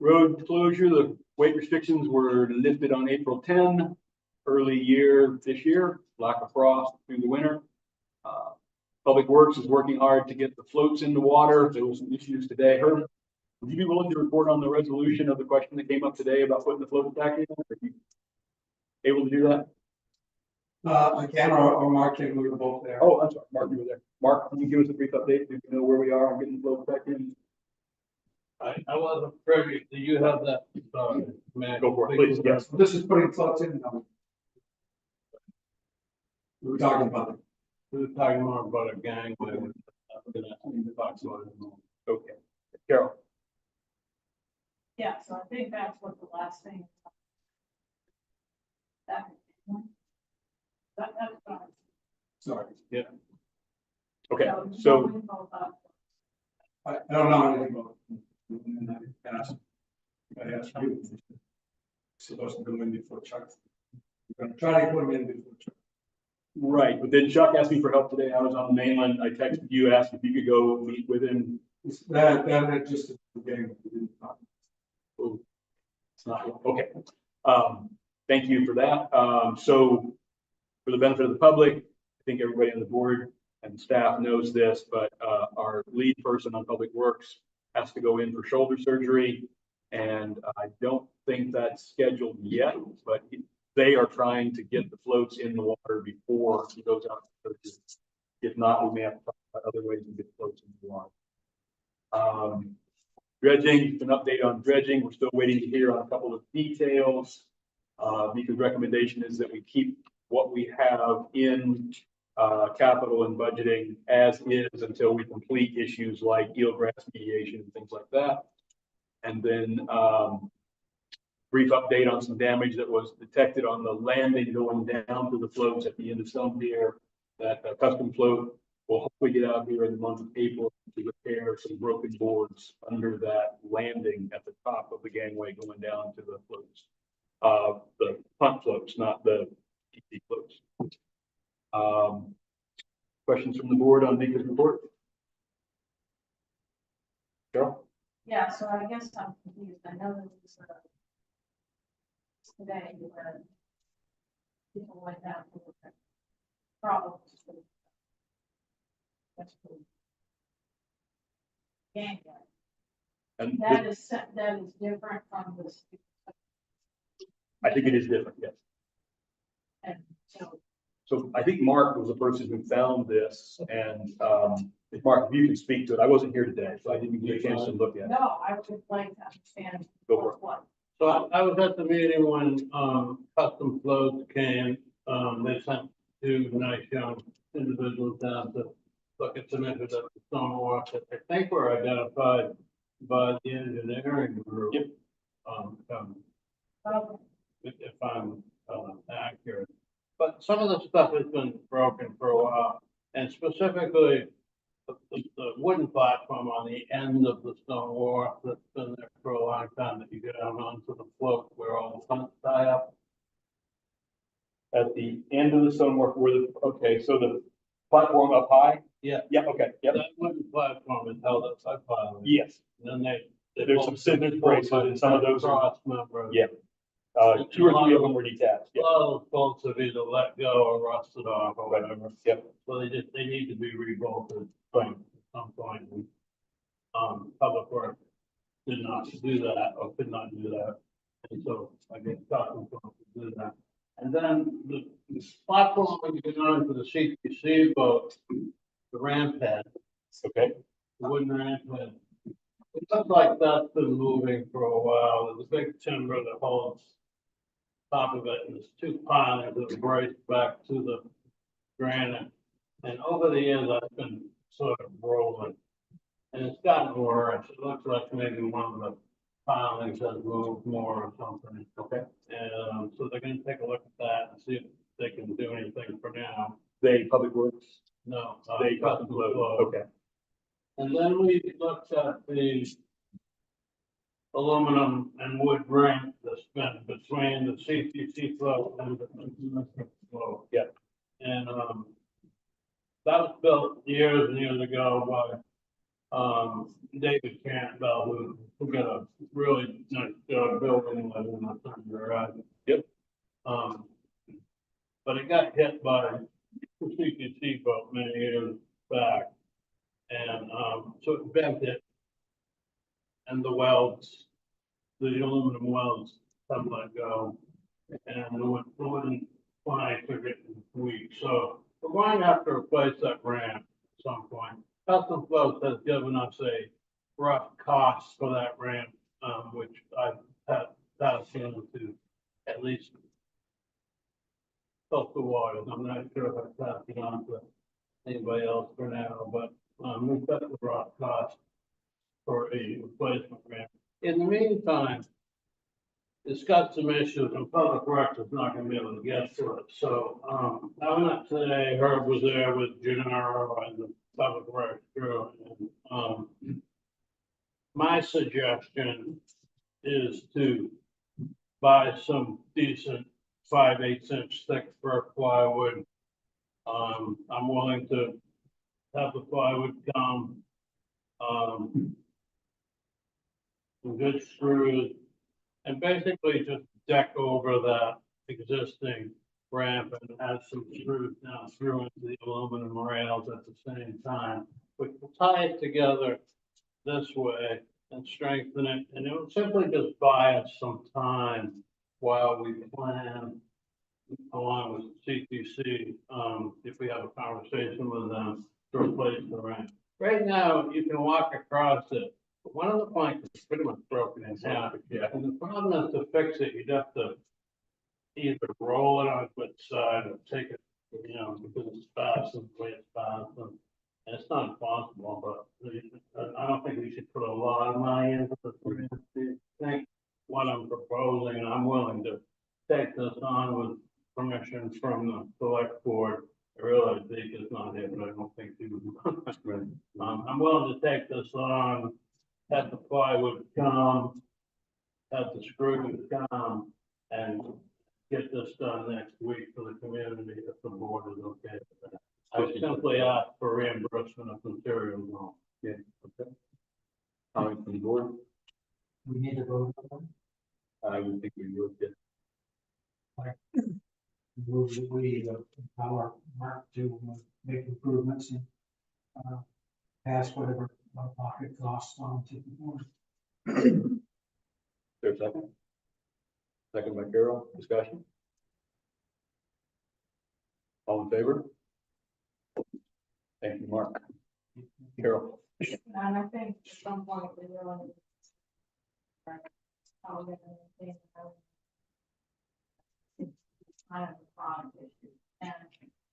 Road closure, the weight restrictions were lifted on April 10, early year this year, lack of frost through the winter. Public Works is working hard to get the floats in the water. There were some issues today. Herb, would you be willing to report on the resolution of the question that came up today about putting the floats back in? able to do that? Again, or Mark can, we were both there. Oh, I'm sorry, Mark, you were there. Mark, can you give us a brief update? Do you know where we are on getting flow back in? I wasn't privy, do you have that? Man, Go for it, please, yes. This is putting floats in now. We were talking about it. We were talking more about a gangway. We're gonna talk about it more. Okay. Carol? Yeah, so I think that's what the last thing. That. That's fine. Sorry, Okay, No so, info about I don't know anything about it. And I asked you. Supposed to go in before Chuck. We're gonna try to put him in before Chuck. right, but then Chuck asked me for help today. I was on the mainland. I texted you, asked if you could go meet with him. That just getting. Oh, it's not, okay. Thank you for that. So for the benefit of the public, I think everybody on the board and staff knows this, but our lead person on Public Works has to go in for shoulder surgery. And I don't think that's scheduled yet, but they are trying to get the floats in the water before he goes out to surgery. If not, we may have to talk about other ways to get floats in the water. Dredging, an update on dredging. We're still waiting to hear on a couple of details. Mika's recommendation is that we keep what we have in capital and budgeting as is until we complete issues like eelgrass mediation and things like that. And then brief update on some damage that was detected on the landing going down to the floats at the end of Stone Pier. That custom float will hopefully get out here in the month of April to repair some broken boards under that landing at the top of the gangway going down to the floats. The punt floats, not the TT floats. Questions from the board on Mika's report? Carol? Yeah, so I guess I'm confused. I know there was today where people went down to look at problems. That's cool. Gangway. And That is different from this. I think it is different, yes. And so, So I think Mark was the person who found this, and if Mark, if you can speak to it, I wasn't here today, so I didn't get a chance to look at it. no, I would like to understand Go for it. what. So I was at the meeting when, custom floats came, they sent two nice young individuals down to look at some images of the stone walk that I think were identified by the engineering group. Yep. If I'm, accurate. But some of the stuff has been broken for a while, and specifically the wooden platform on the end of the stone wall that's been there for a long time that you get out onto the float where all the funds tie up. At the end of the stonework where the, okay, so the platform up high? Yeah. Yeah, okay, yep, That wooden platform is held up by piling. yes. And then they. There's some scissors braces and some of those are, Cross members. yeah. Two or three of them were detached, A yeah. lot of folks have either let go or rusted off or whatever. Yep. So they need to be rebolted at some point. And, Public Works did not do that or could not do that. And so I guess Custom Floats to do that. And then the platform when you get on to the CPC boat, the ramp head, Okay, the wooden ramp head. It looks like that's been moving for a while. There's a big timber that holds top of it, and there's two pilings that brace back to the granite. And over the years, that's been sort of rolling. And it's gotten worse. It looks like maybe one of the pilings has moved more or something. okay. And so they're gonna take a look at that and see if they can do anything for now. They, Public Works, No. they custom float, okay. And then we looked at the aluminum and wood ramp that's been between the CPC float and the domestic float. Yeah. And, that was built years and years ago by, David Campbell, who got a really nice job building it in the garage. Yep. But it got hit by the CPC boat many years back. And, so it bent it. And the welds, the aluminum welds, come let go. And the wood wooden planks are getting weak, so we're going to have to replace that ramp at some point. Custom Float has given us a rough cost for that ramp, which I've had passed on to at least close to water. I'm not sure if I passed it on to anybody else for now, but, we've got the rough cost for a replacement ramp. In the meantime, it's got some issues and Public Works is not gonna be able to get to it. So, I went up today, Herb was there with Gennaro and the Public Works crew. And, my suggestion is to buy some decent 5/8 inch thick fir plywood. I'm willing to have the plywood come. Some good screws, and basically just deck over that existing ramp and add some screws down through into the aluminum rails at the same time. We can tie it together this way and strengthen it, and it would simply just buy us some time while we plan along with CPC, if we have a conversation with them to replace the ramp. Right now, you can walk across it, but one of the planks is pretty much broken in half. Yeah. And the problem is to fix it, you'd have to either roll it on its side or take it, because it's fastened the way it's fastened. And it's not impossible, but I don't think we should put a lot of money into it. I think what I'm proposing, and I'm willing to take this on with permission from the select board. I realize Zeke is not here, but I don't think he would. I'm willing to take this on, have the plywood come, have the screws come, and get this done next week for the community if the board is okay with that. I simply ask for reimbursement of materials. Yeah, okay. Comment from the board? We need to vote on I would think we would get. that. Move that we empower Mark to make improvements and pass whatever pocket costs on to the board. There's a second. Second by Carol, discussion. All in favor? Thank you, Mark. Carol. And I think at some point we really. How we're gonna think about it. It's kind of a chronic issue, and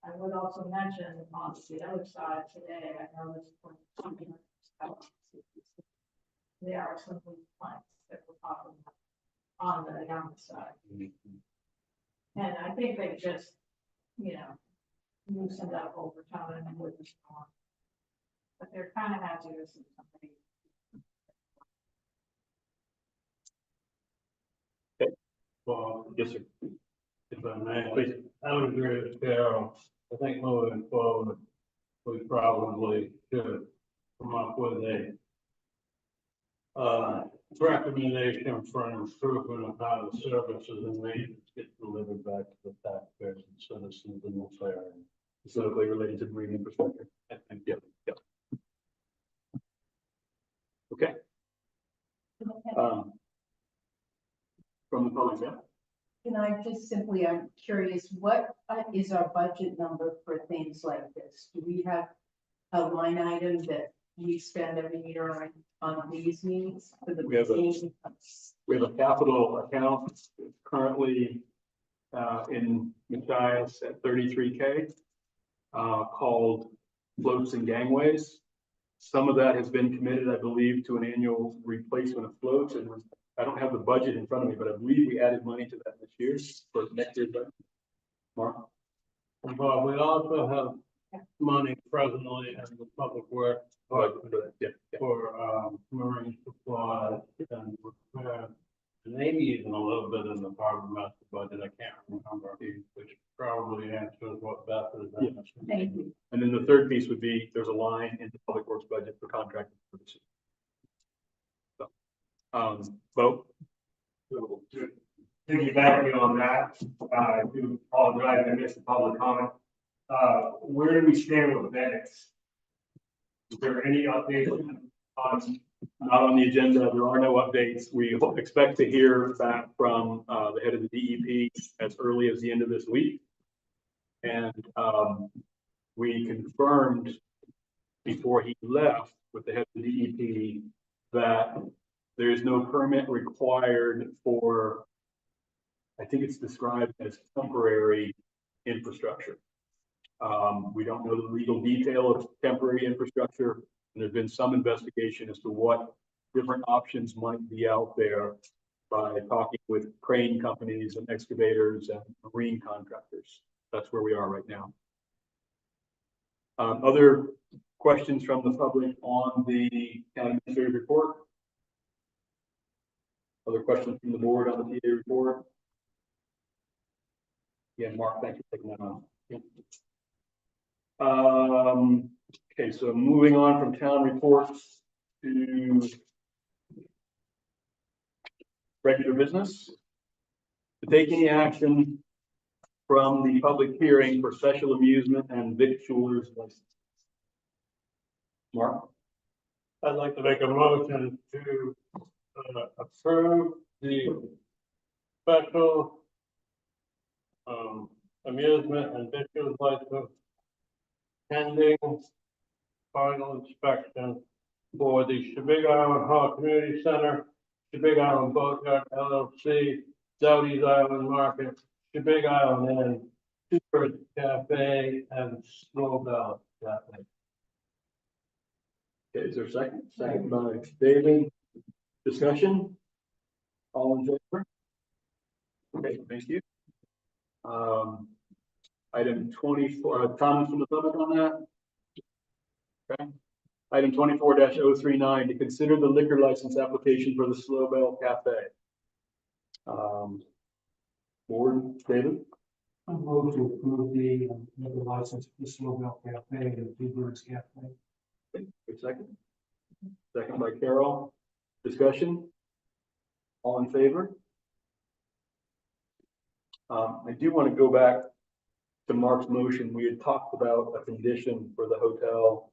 I would also mention on the other side today, I noticed when something. There are some of these plants that we're talking about on the younger side. And I think they just, loosened up over time and with the storm. But they're kind of hazardous in somebody. Well, yes, sir. If I may, please, I would agree with Carol. I think moving forward, we probably should come up with a recommendation for an improvement of how the services and maintenance get delivered back to the taxpayers and citizens in this area. Specifically related to marine infrastructure. Yeah. Okay. From the public, yeah. Can I just simply, I'm curious, what is our budget number for things like this? Do we have a line item that we spend every year on these needs for the? We have a capital account currently in Matthias at 33K called floats and gangways. Some of that has been committed, I believe, to an annual replacement of floats, and I don't have the budget in front of me, but I believe we added money to that this year for next year's budget. Mark? But we also have money presently in the public works for marine supply and repair. And maybe even a little bit in the harbor master budget, I can't remember, which probably answers what Beth is asking. Thank you. And then the third piece would be, there's a line in the public works budget for contracted services. So, Bo? Piggybacking on that, I do apologize, I missed the public comment. Where do we stand with Venice? Is there any update on not on the agenda. There are no updates. We expect to hear back from the head of the DEP as early as the end of this week. And we confirmed before he left with the head of the DEP that there is no permit required for, I think it's described as temporary infrastructure. We don't know the legal detail of temporary infrastructure. And there's been some investigation as to what different options might be out there by talking with crane companies and excavators and marine contractors. That's where we are right now. Other questions from the public on the county administrative report? Other questions from the board on the TA report? Yeah, Mark, thanks for taking that on. Okay, so moving on from town reports to regular business. To take any action from the public hearing for special amusement and victualers license. Mark? I'd like to make a motion to approve the special amusement and victuals license pending final inspection for the Shabig Island Hall Community Center, Shabig Island Boatyard LLC, Dowdy's Island Market, Shabig Island Inn, Super Cafe, and Snowbell Cafe. Okay, is there a second? Second by David. Discussion? All in favor? Okay, thank you. Item 24, comments from the public on that? Okay. Item 24-039, to consider the liquor license application for the Slowbell Cafe. Board, David? I move to approve the liquor license for the Snowbell Cafe and Two Birds Cafe. Good second. Second by Carol. Discussion? All in favor? I do want to go back to Mark's motion. We had talked about a condition for the hotel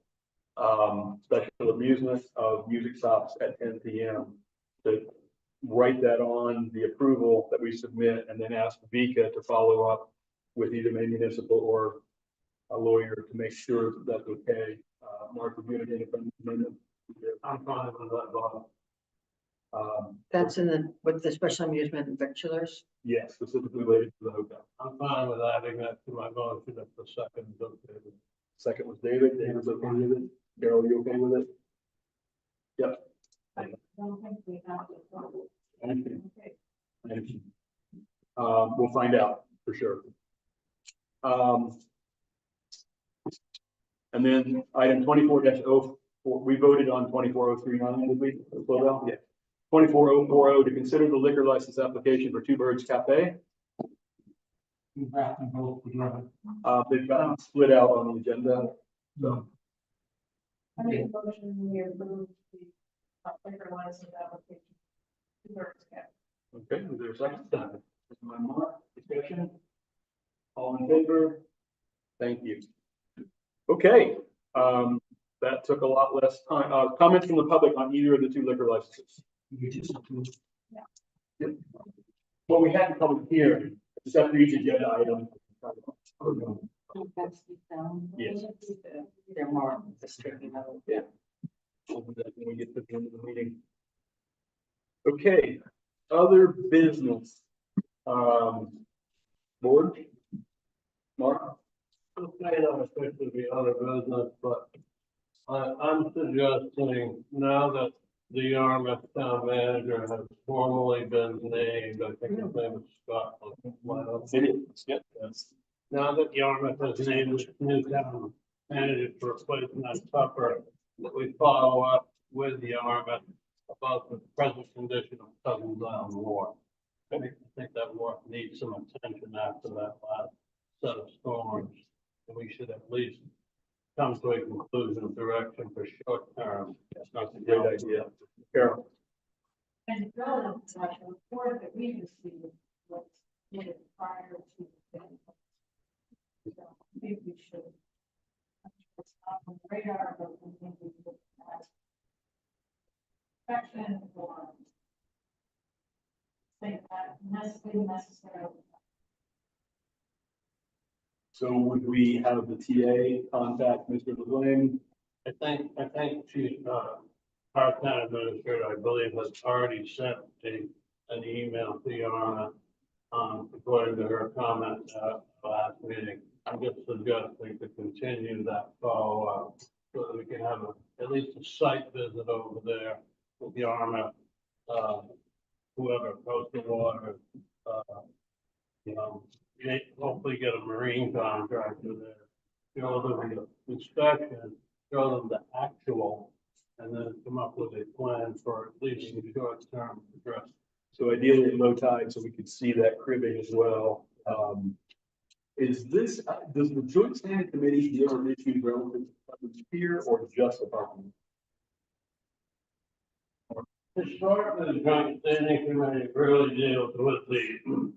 special amusement of music stops at 10 p.m. to write that on the approval that we submit and then ask Vika to follow up with either Maine Municipal or a lawyer to make sure that that's okay. Mark, would you have any amendment? I'm fine with that, Bob. That's in the, with the special amusement and victualers. Yes, specifically related to the hotel. I'm fine with adding that to my motion if the second is okay. Second was David. David's okay with it. Carol, you okay with it? Yep. I don't think we have to. Thank you. Okay. Thank you. We'll find out for sure. And then item 24-04, we voted on 24-039, did we? Yeah. 24-040 to consider the liquor license application for Two Birds Cafe. We have to vote together. They've gotten split out on the agenda. So I make a motion we approve the liquor license application. Two Birds Cafe. okay, is there a second? This is my mark. Discussion? All in favor? Thank you. Okay, that took a lot less time. Comments from the public on either of the two liquor licenses? You just approved. Yep. Well, we had a public hearing, except for each agenda item. Yes. They're more restricted. Yeah. We'll do that when we get to the end of the meeting. Okay, other business. Board? Mark? This may not affect the other business, but I'm suggesting now that the Yarmouth town manager has formally been named, I think his name is Scott. Yes. Now that Yarmouth has named its new town manager for replacement on Tupper, that we follow up with Yarmouth about the present condition of Pleasant Island Wharf. I think that wharf needs some attention after that last set of storms. And we should at least come to a conclusion of direction for short term. That's not a great idea. Carol? And relevant to the report that we received was needed prior to the. So maybe we should. It's not on the radar, but we think we should. inspection or think that necessarily. So would we have the TA contact Mr. LeBlanc? I think she, our town administrator, I believe, has already sent an email to Yarna, according to her comment at the last meeting. I'm just suggesting to continue that follow-up so that we can have at least a site visit over there with Yarna, whoever coastal water, you know, hopefully get a marine contractor there. Show them the inspection, show them the actual, and then come up with a plan for at least the short term address. So ideally at low tide, so we could see that cribbing as well. Is this, does the joint standing committee deal with issues relative to the pier or just the parking? Historically, the joint standing committee really deals with the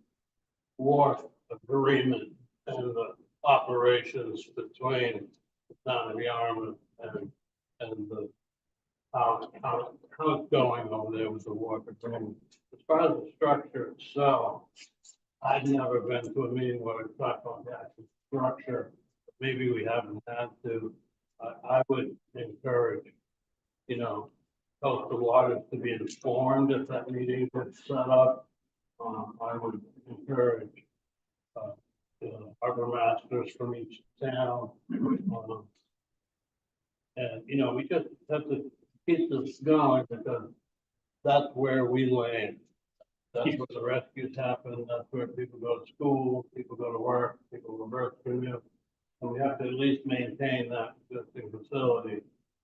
wharf agreement and the operations between the town of Yarmouth and the how it's going over there with the wharf agreement. As far as the structure itself, I've never been to a meeting where we talked about the actual structure. Maybe we haven't had to. I would encourage, you know, coastal waters to be informed if that meeting gets set up. I would encourage harbor masters from each town. And, you know, we just have to keep this going because that's where we land. That's where the rescues happen. That's where people go to school, people go to work, people reverse commute. And we have to at least maintain that existing facility.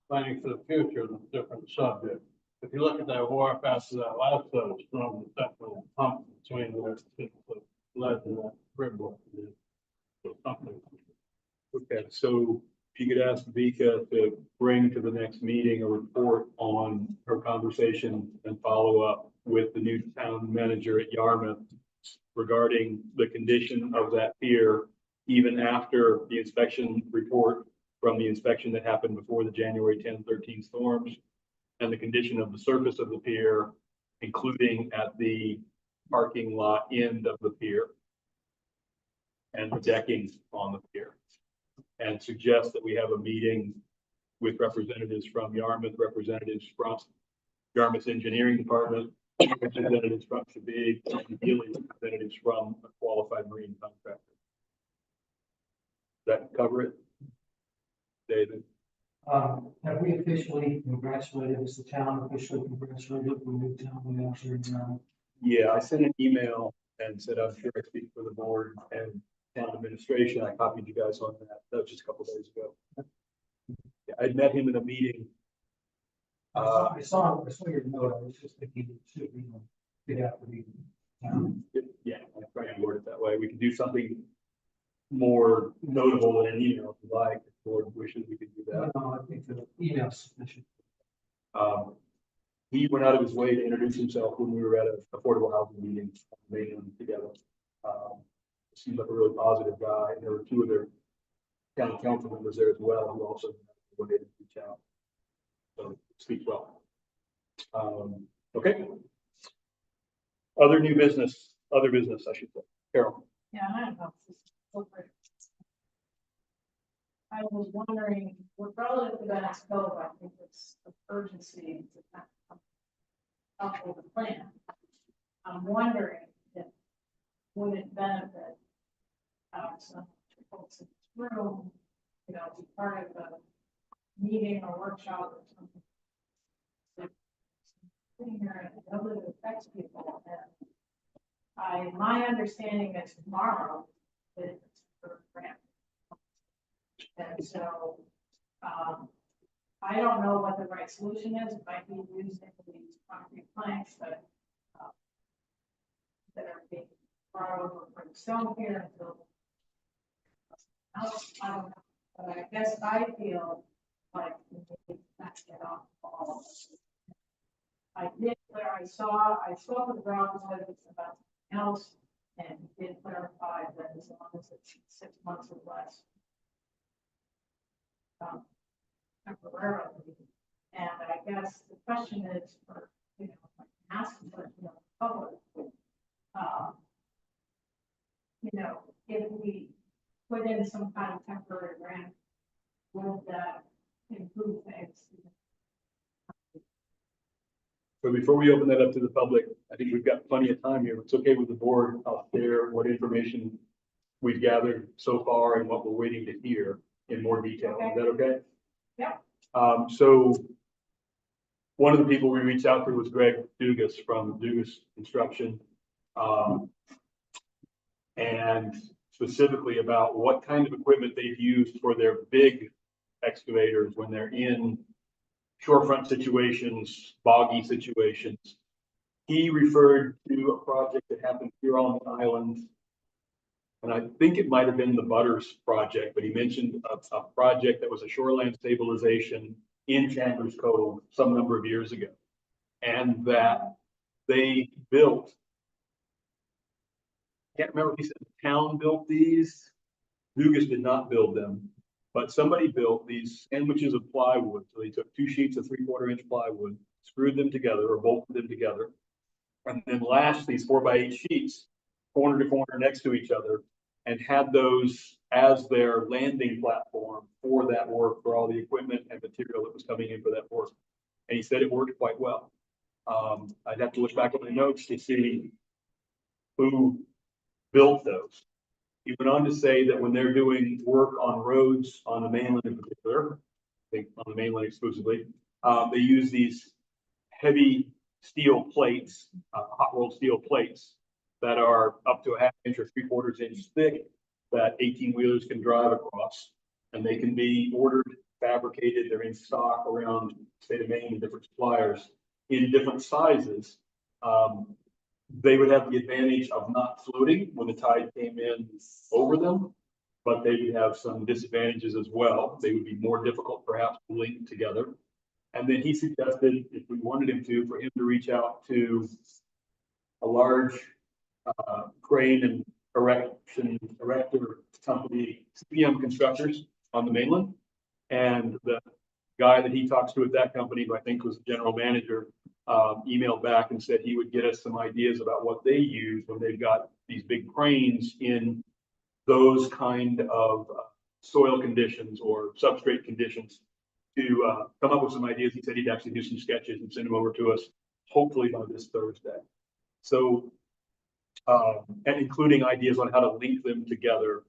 Planning for the future is a different subject. If you look at that wharf after that last storm, it's definitely a pump between the lead and that rib. Something. Okay, so if you could ask Vika to bring to the next meeting a report on her conversation and follow up with the new town manager at Yarmouth regarding the condition of that pier, even after the inspection report from the inspection that happened before the January 10, 13 storms, and the condition of the surface of the pier, including at the parking lot end of the pier and the decking on the pier. And suggest that we have a meeting with representatives from Yarmouth, representatives from Yarmouth's engineering department, representatives from Shabig, and ideally representatives from a qualified marine contractor. Does that cover it? David? Have we officially congratulated, is the town officially congratulated the new town manager? Yeah, I sent an email and said, I'm sure I speak for the board and town administration. I copied you guys on that. That was just a couple of days ago. Yeah, I'd met him in a meeting. I saw your note, I was just thinking it should be, get after the. Yeah, I'm trying to word it that way. We can do something more notable than an email if you like. If the board wishes, we could do that. No, I think the email submission. He went out of his way to introduce himself when we were at an affordable housing meeting, meeting together. Seems like a really positive guy. And there were two other county council members there as well who also wanted to reach out. So speak well. Okay. Other business, I should say. Carol. Yeah, I don't know. I was wondering, regardless of that scope, I think it's of urgency to kind of come up with a plan. I'm wondering if would it benefit some folks in this room, you know, be part of a meeting or workshop or something. Sitting here and know that it affects people, and my understanding is tomorrow that it's for grant. And so, I don't know what the right solution is. It might be using these concrete planks that are being brought over from stone here until. I don't know, but I guess I feel like we need to get off all of this. I did where I spoke with Rob about something else, and he did clarify that as long as it's 6 months or less. Temporarily, and I guess the question is for, asking for, public. If we put in some kind of temporary grant, would that improve things? So before we open that up to the public, I think we've got plenty of time here. If it's okay with the board, I'll share what information we've gathered so far and what we're waiting to hear in more detail. Is that okay? Yep. So one of the people we reached out to was Greg Dugas from Dugas Construction. And specifically about what kind of equipment they've used for their big excavators when they're in shorefront situations, boggy situations. He referred to a project that happened here on the island. And I think it might have been the Butters project, but he mentioned a project that was a shoreline stabilization in Chandler's Cove some number of years ago. And that they built, can't remember if he said the town built these. Dugas did not build them, but somebody built these sandwiches of plywood. So they took 2 sheets of 3/4 inch plywood, screwed them together or bolted them together, and then lashed these 4x8 sheets corner to corner next to each other and had those as their landing platform for that work, for all the equipment and material that was coming in for that work. And he said it worked quite well. I'd have to look back at my notes to see who built those. He went on to say that when they're doing work on roads on the mainland in particular, I think on the mainland exclusively, they use these heavy steel plates, hot rolled steel plates that are up to a 1/2 inch or 3/4 inch thick that 18-wheelers can drive across. And they can be ordered, fabricated, they're in stock around the state of Maine and different suppliers in different sizes. They would have the advantage of not floating when the tide came in over them, but they would have some disadvantages as well. They would be more difficult perhaps to link together. And then he suggested, if we wanted him to, for him to reach out to a large crane and erector company, CPM Constructors on the mainland. And the guy that he talks to at that company, who I think was the general manager, emailed back and said he would get us some ideas about what they use when they've got these big cranes in those kind of soil conditions or substrate conditions to come up with some ideas. He said he'd actually do some sketches and send them over to us, hopefully by this Thursday. So, and including ideas on how to link them together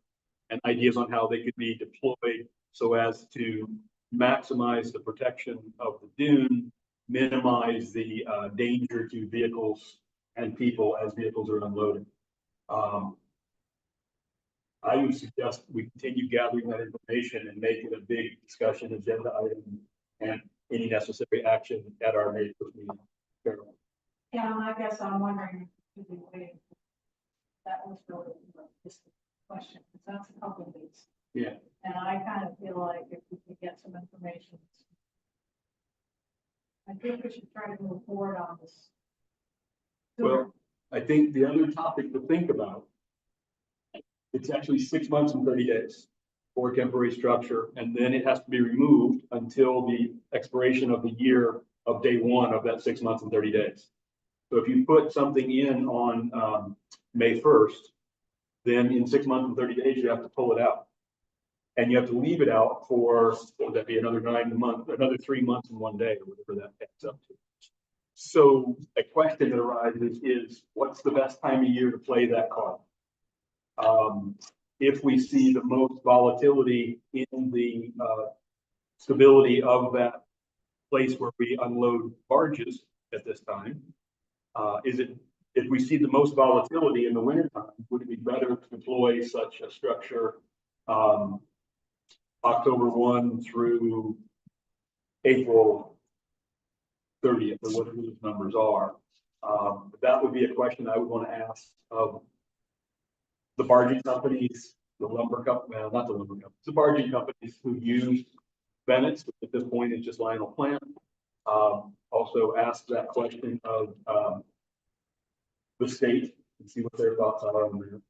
and ideas on how they could be deployed so as to maximize the protection of the dune, minimize the danger to vehicles and people as vehicles are unloaded. I would suggest we continue gathering that information and make it a big discussion agenda item and any necessary action at our May 1st meeting. Carol. Yeah, and I guess I'm wondering, if we wait, that was really just a question, because that's a couple of weeks. Yeah. And I kind of feel like if we could get some information, I think we should try to move forward on this. Well, I think the other topic to think about, it's actually 6 months and 30 days for a temporary structure, and then it has to be removed until the expiration of the year of day 1 of that 6 months and 30 days. So if you put something in on May 1st, then in 6 months and 30 days, you have to pull it out. And you have to leave it out for, what would that be, another 9 months, another 3 months and 1 day, or whatever that adds up to. So a question that arises is, what's the best time of year to play that card? If we see the most volatility in the stability of that place where we unload barges at this time, if we see the most volatility in the wintertime, would it be better to deploy such a structure October 1 through April 30th, or whatever those numbers are? That would be a question I would want to ask of the barging companies, the lumber company, well, not the lumber companies, the barging companies who use Bennett's, which at this point is just Lionel Plant. Also ask that question of the state and see what their thoughts are on that.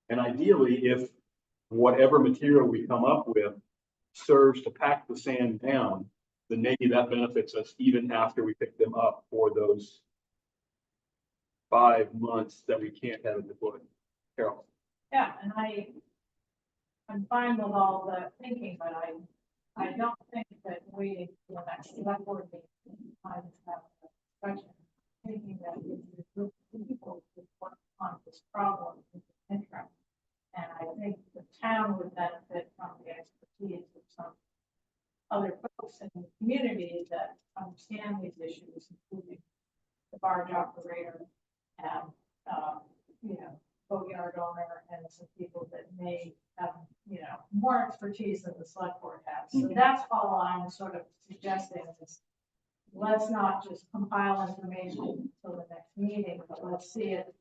And ideally, if whatever material we come up with serves to pack the sand down, then maybe that benefits us even after we pick them up for those 5 months that we can't have it deployed. Carol? Yeah, and I'm fine with all the thinking, but I don't think that waiting for the next select board meeting, I have a discussion, thinking that if a group of people would work on this problem with interest. And I think the town would benefit from the expertise of some other folks in the community that understand these issues, including the barge operator and, you know, boatyard owner and some people that may have, you know, more expertise than the select board has. So that's all I'm sort of suggesting is let's not just compile information until the next meeting, but let's see it,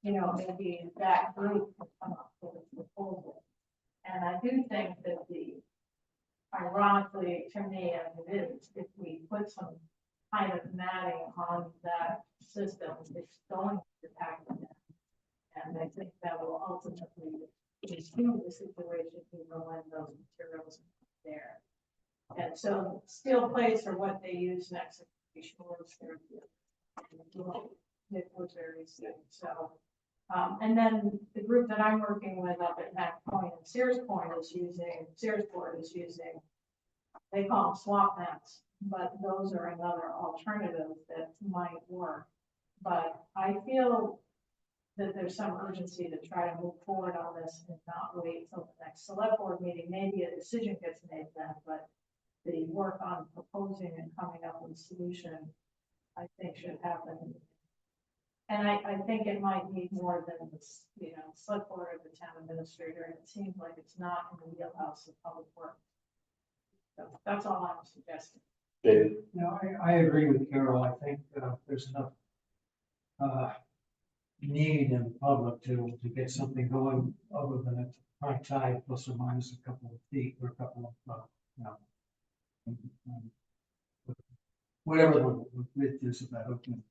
you know, maybe that group can come up with a proposal. And I do think that ironically, to me, as it is, if we put some kind of matting on that system, it's going to impact them. And I think that will ultimately improve the situation even when those materials are there. And so steel plates are what they use next to the shores. It was very soon. So, and then the group that I'm working with up at Mac Point and Searsport is using, they call them swap nets, but those are another alternative that might work. But I feel that there's some urgency to try to move forward on this and not wait till the next select board meeting. Maybe a decision gets made then, but the work on proposing and coming up with a solution, I think should happen. And I think it might need more than this, you know, select board or the town administrator, and it seems like it's not in the wheelhouse of public works. So that's all I'm suggesting. David? No, I agree with Carol. I think there's enough need in the public to get something going other than a high tide plus or minus a couple of feet or a couple of, you know, whatever the width is of that opening.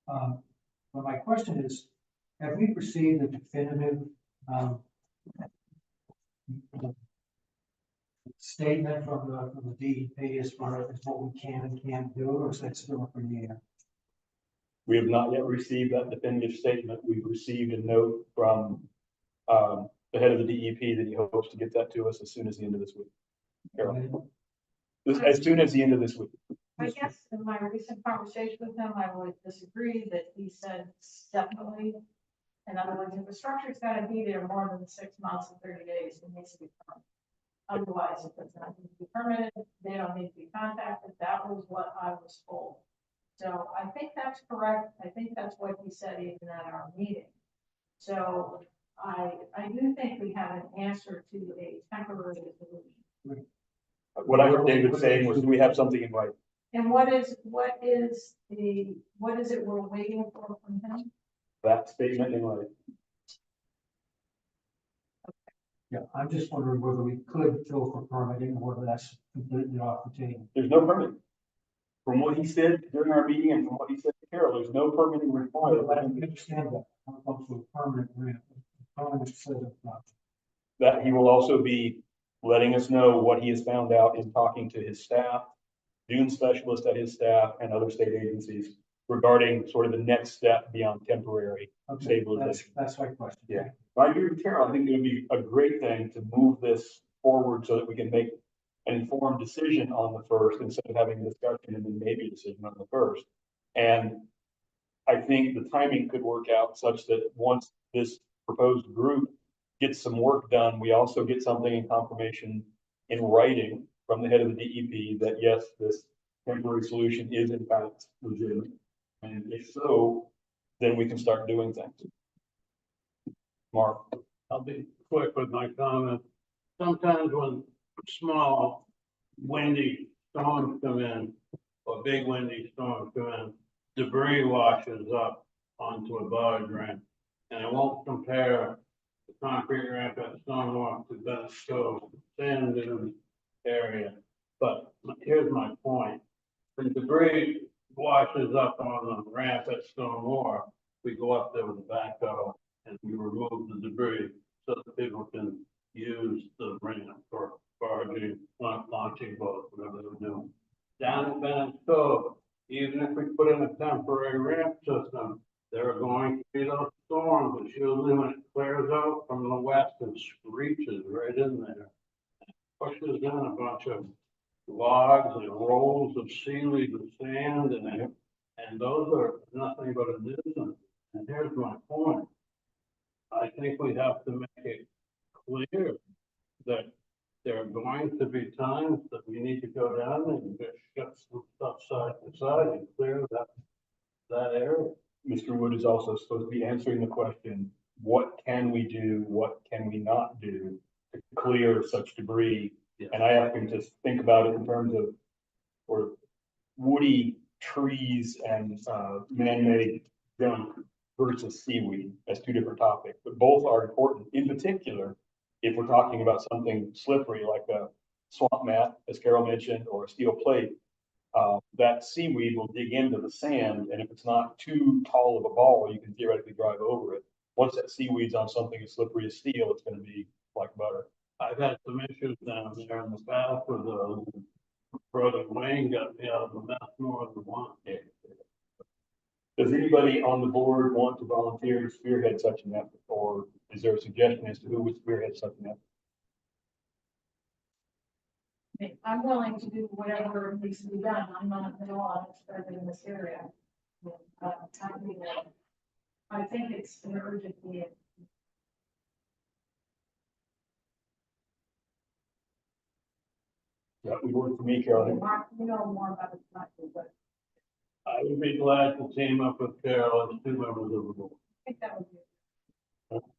But my question is, have we received a definitive statement from the DEP as far as what we can and can't do, or is that still up in the air? We have not yet received that definitive statement. We've received a note from the head of the DEP that he hopes to get that to us as soon as the end of this week. Carol? As soon as the end of this week. I guess in my recent conversation with him, I would disagree that he said definitely. In other words, if the structure's gotta be there more than 6 months and 30 days, it needs to be permitted. Otherwise, if it's not going to be permitted, they don't need to be contacted. That was what I was told. So I think that's correct. I think that's what he said even at our meeting. So I do think we have an answer to a temporary solution. What I heard David saying was, do we have something in writing? And what is it we're waiting for from him? That statement in writing. Yeah, I'm just wondering whether we could go for permitting or whether that's completely off the table. There's no permit. From what he said during our meeting and from what he said to Carol, there's no permitting required. I understand that. When it comes to a permanent grant, permanent set of That he will also be letting us know what he has found out in talking to his staff, dune specialists at his staff and other state agencies regarding sort of the next step beyond temporary stabilization. That's my question. Yeah. I agree with Carol. I think it would be a great thing to move this forward so that we can make an informed decision on the first instead of having a discussion and then maybe a decision on the first. And I think the timing could work out such that once this proposed group gets some work done, we also get something in confirmation in writing from the head of the DEP that yes, this temporary solution is in fact legitimate. And if so, then we can start doing things. Mark? I'll be quick with my comment. Sometimes when small windy storms come in, or big windy storms come in, debris washes up onto a barge ramp. And I won't compare the concrete ramp at Stonewall to Bennett Cove, sand dune area. But here's my point. When debris washes up on the ramp at Stonewall, we go up there with a backhoe and we remove the debris so that people can use the ramp for barging, launching boats, whatever they're doing. That screeches right in there. Pushes in a bunch of logs and rolls of seaweed and sand and those are nothing but a nuisance. And here's my point. I think we have to make it clear that there are going to be times that we need to go down and just shut some stuff side to side and clear that area. Mr. Wood is also supposed to be answering the question, what can we do, what can we not do to clear such debris? Yeah. And I asked him to think about it in terms of sort of woody trees and man-made junk versus seaweed as two different topics, but both are important. In particular, if we're talking about something slippery like a swamp mat, as Carol mentioned, or a steel plate, that seaweed will dig into the sand, and if it's not too tall of a ball, you can theoretically drive over it. Once that seaweed's on something as slippery as steel, it's going to be like butter. I've had some issues down there in the past with Brother Wayne got me out of the mess more than once. Yeah. Does anybody on the board want to volunteer to spearhead such an effort, or is there a suggestion as to who would spearhead such an effort? I'm willing to do whatever needs to be done. I'm not at all expert in this area. I think it's an urgent need. That would work for me, Carol. Mark, you know more about it than I do, but I would be glad to team up with Carol as two members of the board. I think that would be.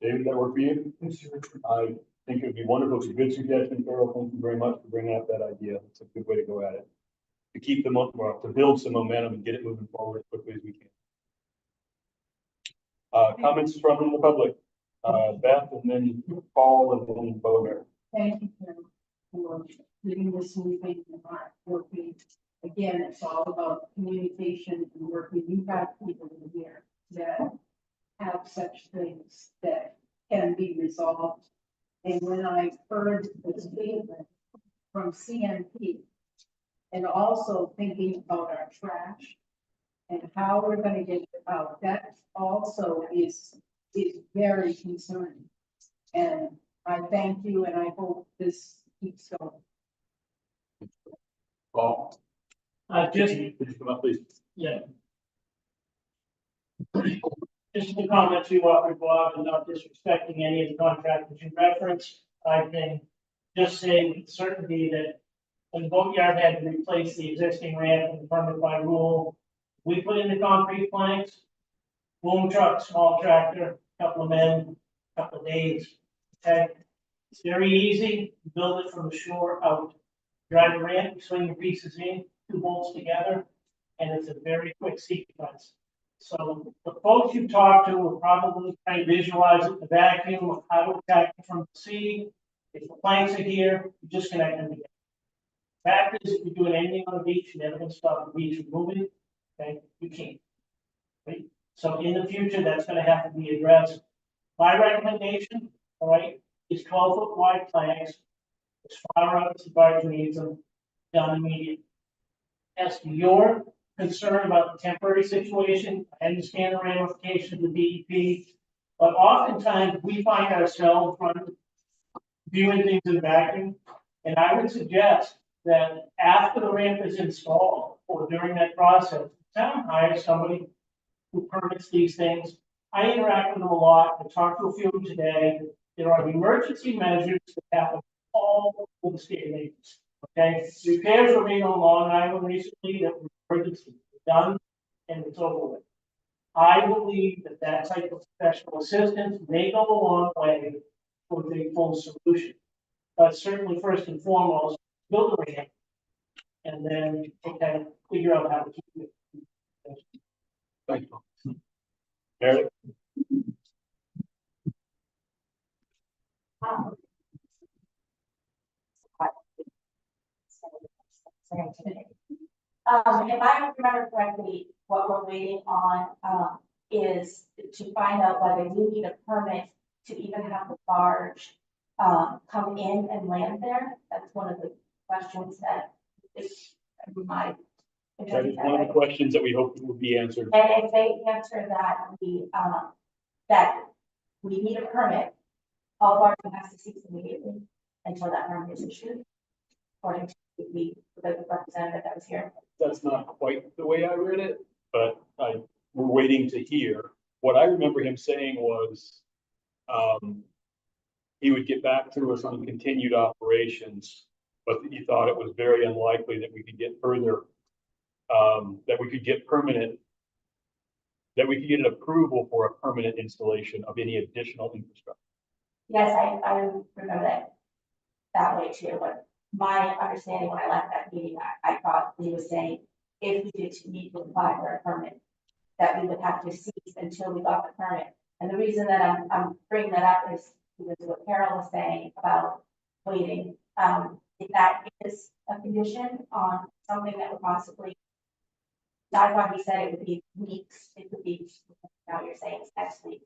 David, that work for you? I think it would be wonderful. It's a good suggestion, Carol. Thank you very much for bringing up that idea. It's a good way to go at it. To keep them up, to build some momentum and get it moving forward as quickly as we can. Comments from the public, Beth, and then Paul, and then Bo Bear. Thank you, Carol, for getting this moving and not working. Again, it's all about communication and working. You have people in here that have such things that can be resolved. And when I heard the statement from CMP, and also thinking about our trash and how we're gonna get it out, that also is very concerning. And I thank you, and I hope this keeps going. Paul. Just, Could you come up, please? yeah. Just to comment to you, offered Bob, and not disrespecting any of the contractors you referenced, I can just say with certainty that when Boatyard had to replace the existing ramp and permit by rule, we put in the concrete planks, boom truck, small tractor, couple of men, couple of days. Okay, it's very easy, build it from the shore out. Drive the ramp, swing the pieces in, 2 bolts together, and it's a very quick sequence. So the folks you talk to will probably try to visualize it, the vacuum of how to attack it from the sea. If the planks are here, you just connect them together. Fact is, if you're doing anything on the beach, you're never gonna stop the beach from moving, okay, you can't. Right? So in the future, that's gonna have to be addressed. My recommendation, all right, is 12-foot wide planks, as far out as the barge needs them, done immediately. As to your concern about the temporary situation, I understand the ramifications of the DEP, but oftentimes we find ourselves viewing things in vacuum. And I would suggest that after the ramp is installed or during that process, the town hires somebody who permits these things. I interact with them a lot. I talked to a few of them today. There are emergency measures that happen all over the state of Naples. Okay, repairs were made on Long Island recently that were emergency done, and it's over with. I believe that that type of professional assistance may go a long way for the full solution. But certainly, first and foremost, build a ramp, and then okay, figure out how to keep it. Thank you. Eric? If I remember correctly, what we're waiting on, is to find out whether we need a permit to even have the barge, come in and land there. That's one of the questions that is my. That is one of the questions that we hope will be answered. And if they answer that, that we need a permit, all barging has to cease immediately until that permit is issued. According to the representative that was here. That's not quite the way I read it, but we're waiting to hear. What I remember him saying was, he would get back to us on continued operations, but he thought it was very unlikely that we could get further, that we could get permanent, that we could get an approval for a permanent installation of any additional infrastructure. Yes, I remember that way too, but my understanding when I left that meeting, I thought he was saying, if we did need to apply for a permit, that we would have to cease until we got the permit. And the reason that I'm bringing that up is because what Carol was saying about waiting, if that is a condition on something that would possibly, I thought he said it would be weeks, it could be, now you're saying it's next week.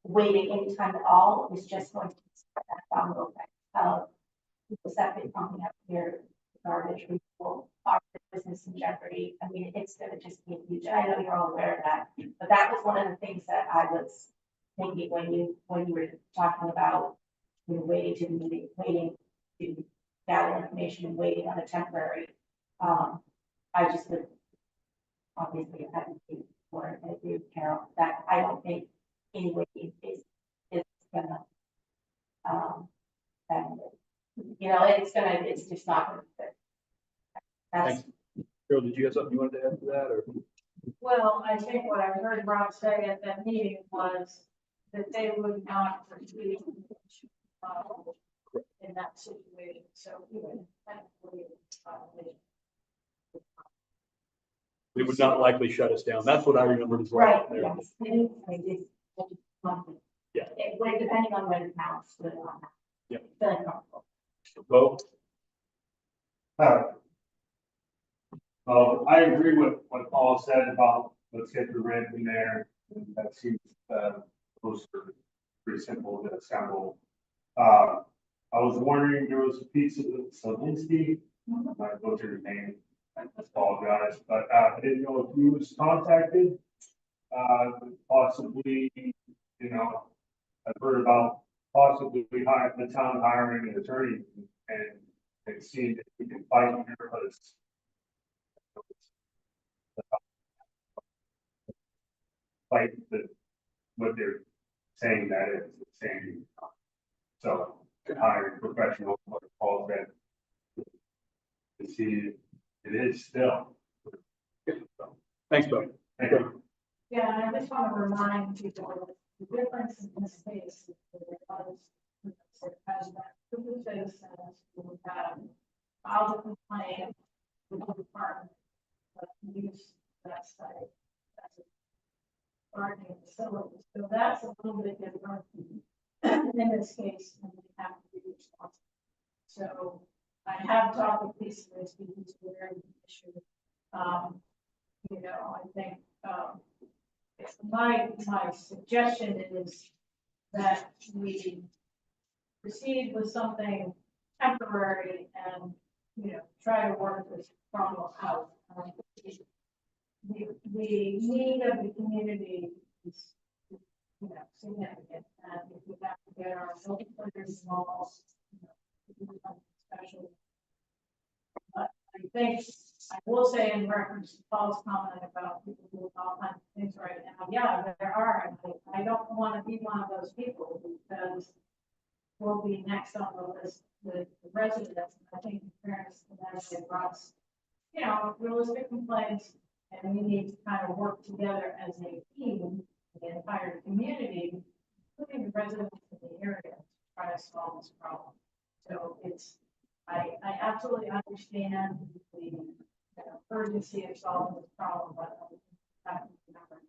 Waiting any time at all is just going to start that domino effect of people septic pumping up here, garbage, people, our business in jeopardy. I mean, it's gonna just be huge. I know you're all aware of that, but that was one of the things that I was thinking when you were talking about, you know, waiting to gather information and waiting on a temporary. I just would obviously have to be for it. I agree with Carol that I don't think any waiting is gonna, you know, it's just not gonna fit. That's, Thanks. Carol, did you have something you wanted to add to that, or? Well, I think what I heard Rob say at that meeting was that they would not proceed in that situation, so even technically, They would not likely shut us down. That's what I remembered as well. right, There. yes. Yeah. It, depending on when it counts, but on that. Yeah. Feeling comfortable. Vote. I agree with what Paul said about let's get the rent in there. That seems, those are pretty simple to assemble. I was wondering, there was a piece of Solinsky, I butchered his name, I apologize, but I didn't know if he was contacted. Possibly, you know, I've heard about possibly the town hiring an attorney and seeing if we can fight here, because fight what they're saying that is saying. So hiring professional, what Paul said, to see it is still. Thanks, Bo. Thank you. yeah, and I just want to remind people the difference in this case is that it was, as that two citizens who have filed a complaint with the department of use that site. That's a parking facility, so that's a little bit different in this case, and we have to be responsible. So I have talked with these because we're in the issue. You know, I think, my suggestion is that we proceed with something temporary and, you know, try to work this problem out. The need of the community is, you know, significant, and if we have to get our local players involved, you know, do something special. But I think, I will say in reference to Paul's comment about people doing all kinds of things right now, yeah, there are, and I don't want to be one of those people, because we'll be next on the list with the residents. I think in fairness to them, they brought, you know, realistic complaints, and we need to kind of work together as a team, the entire community, including the residents in the area, to try to solve this problem. So it's, I absolutely understand the urgency of solving this problem, but I have to remember.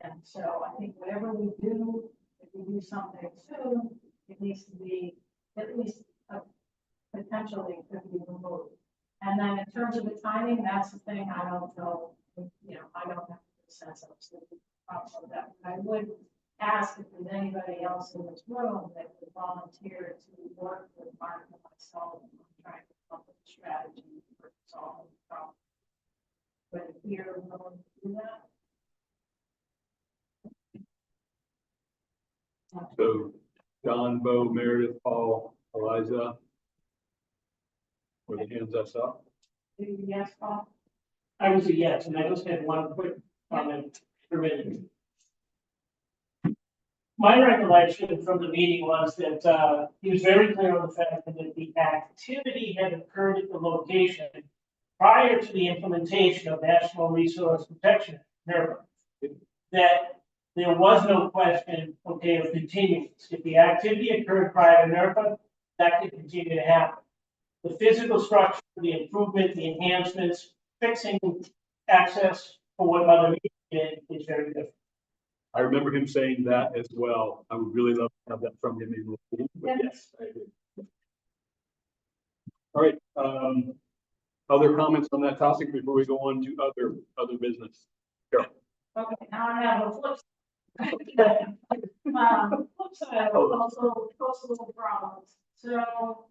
And so I think whatever we do, if we do something soon, it needs to be at least potentially could be removed. And then in terms of the timing, that's the thing I don't know, you know, I don't have a sense of that. I would ask if there's anybody else in this room that would volunteer to work with Mark and myself on trying to come up with a strategy for solving the problem. But if you're willing to do that. So Don, Bo, Meredith, Paul, Eliza. Were the hands us up? Yes, Paul? I was a yes, and I just had one quick comment per minute. My recollection from the meeting was that, he was very clear on the fact that the activity had occurred at the location prior to the implementation of National Resource Protection, NERPA. That there was no question, okay, of continuance. If the activity occurred prior to NERPA, that could continue to happen. The physical structure, the improvement, the enhancements, fixing access for what Mother Nature did is very different. I remember him saying that as well. I would really love to have that from him. In the but yes, I agree. All right, other comments on that topic before we go on to other business? Carol. Okay, now I have a flip. Flip side, also little problems, so.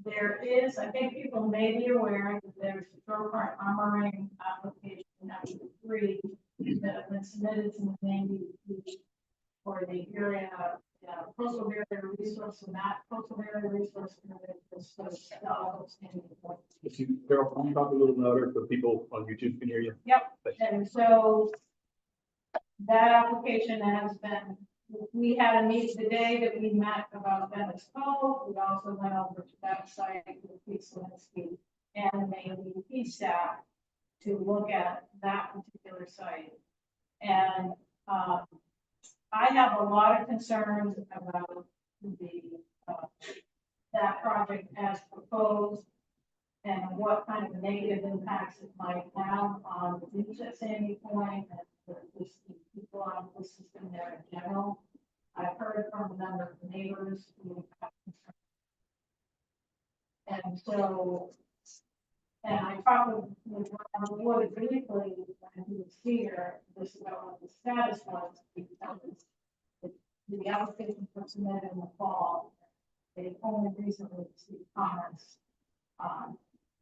There is, I think people may be aware that there's a short-term armoring application number 3 that have been submitted to the Navy for the area, coastal area resource, and that coastal area resource. Carol, can you talk a little louder so people on YouTube can hear you? Yep, Thanks. and so that application has been, we had a meeting the day that we met about Venice Cove. We also went over to that site with Pete Selinsky and the ADP staff to look at that particular site. And I have a lot of concerns about the that project as proposed and what kind of negative impacts it might have on the beach at Sandy Point and the people on the system there in general. I've heard from a number of neighbors who have concerns. And so, and I talked with Ron Wood briefly when he was here, just about what the status was, because the application was submitted in the fall. They only recently received comments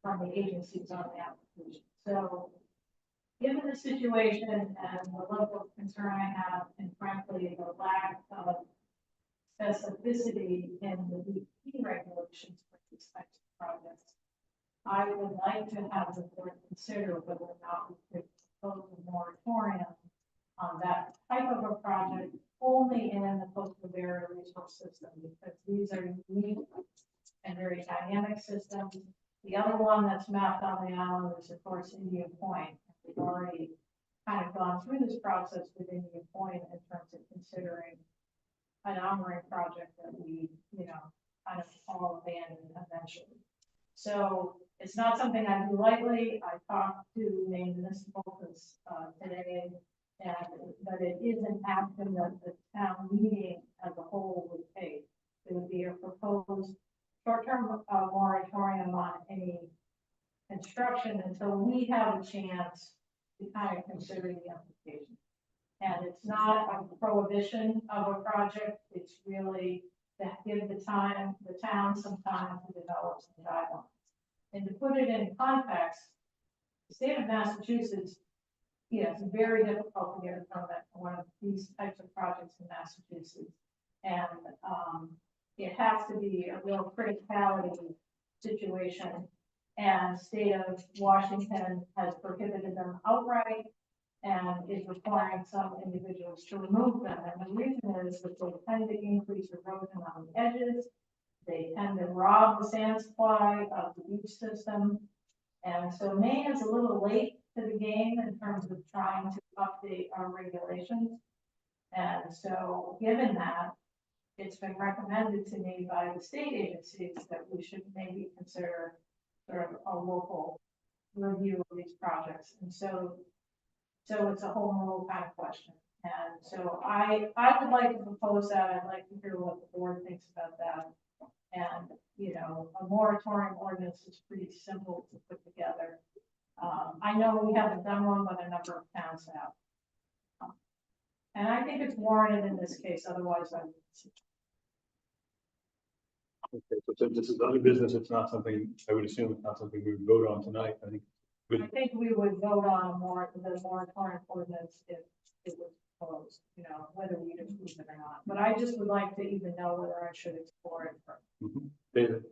from the agencies on the application. So, given the situation and the level of concern I have, and frankly, the lack of specificity in the DEP regulations for these types of projects, I would like to have the board consider whether or not we could propose a moratorium on that type of a project only in the coastal area resource system, because these are unique and very dynamic systems. The other one that's mapped on the island is, of course, Indian Point. We've already kind of gone through this process with Indian Point in terms of considering an armoring project that we, kind of all abandoned eventually. So it's not something I do lightly. I talked to Maine Municipal today, but it is an action that the town meeting as a whole would take. It would be a proposed short-term moratorium on any construction until we have a chance to kind of consider the application. And it's not a prohibition of a project, it's really to give the town some time to develop some guidelines. And to put it in context, the state of Massachusetts, it's very difficult to get a permit for one of these types of projects in Massachusetts. And it has to be a real criticality situation. And state of Washington has prohibited them outright and is requiring some individuals to remove them. And the reason is that they tend to increase erosion on the edges. They tend to rob the sand supply of the beach system. And so Maine is a little late to the game in terms of trying to update our regulations. And so given that, it's been recommended to me by the state agencies that we should maybe consider sort of a local review of these projects. And so it's a whole new kind of question. And so I would like to propose that. I'd like to hear what the board thinks about that. And, a moratorium ordinance is pretty simple to put together. I know we haven't done one, but a number of towns have. And I think it's warranted in this case, otherwise I would. Okay, so since this is other business, it's not something, I would assume it's not something we would vote on tonight. I think I think we would vote on the moratorium ordinance if it was proposed, you know, whether we approve it or not. But I just would like to even know whether I should explore it first. David,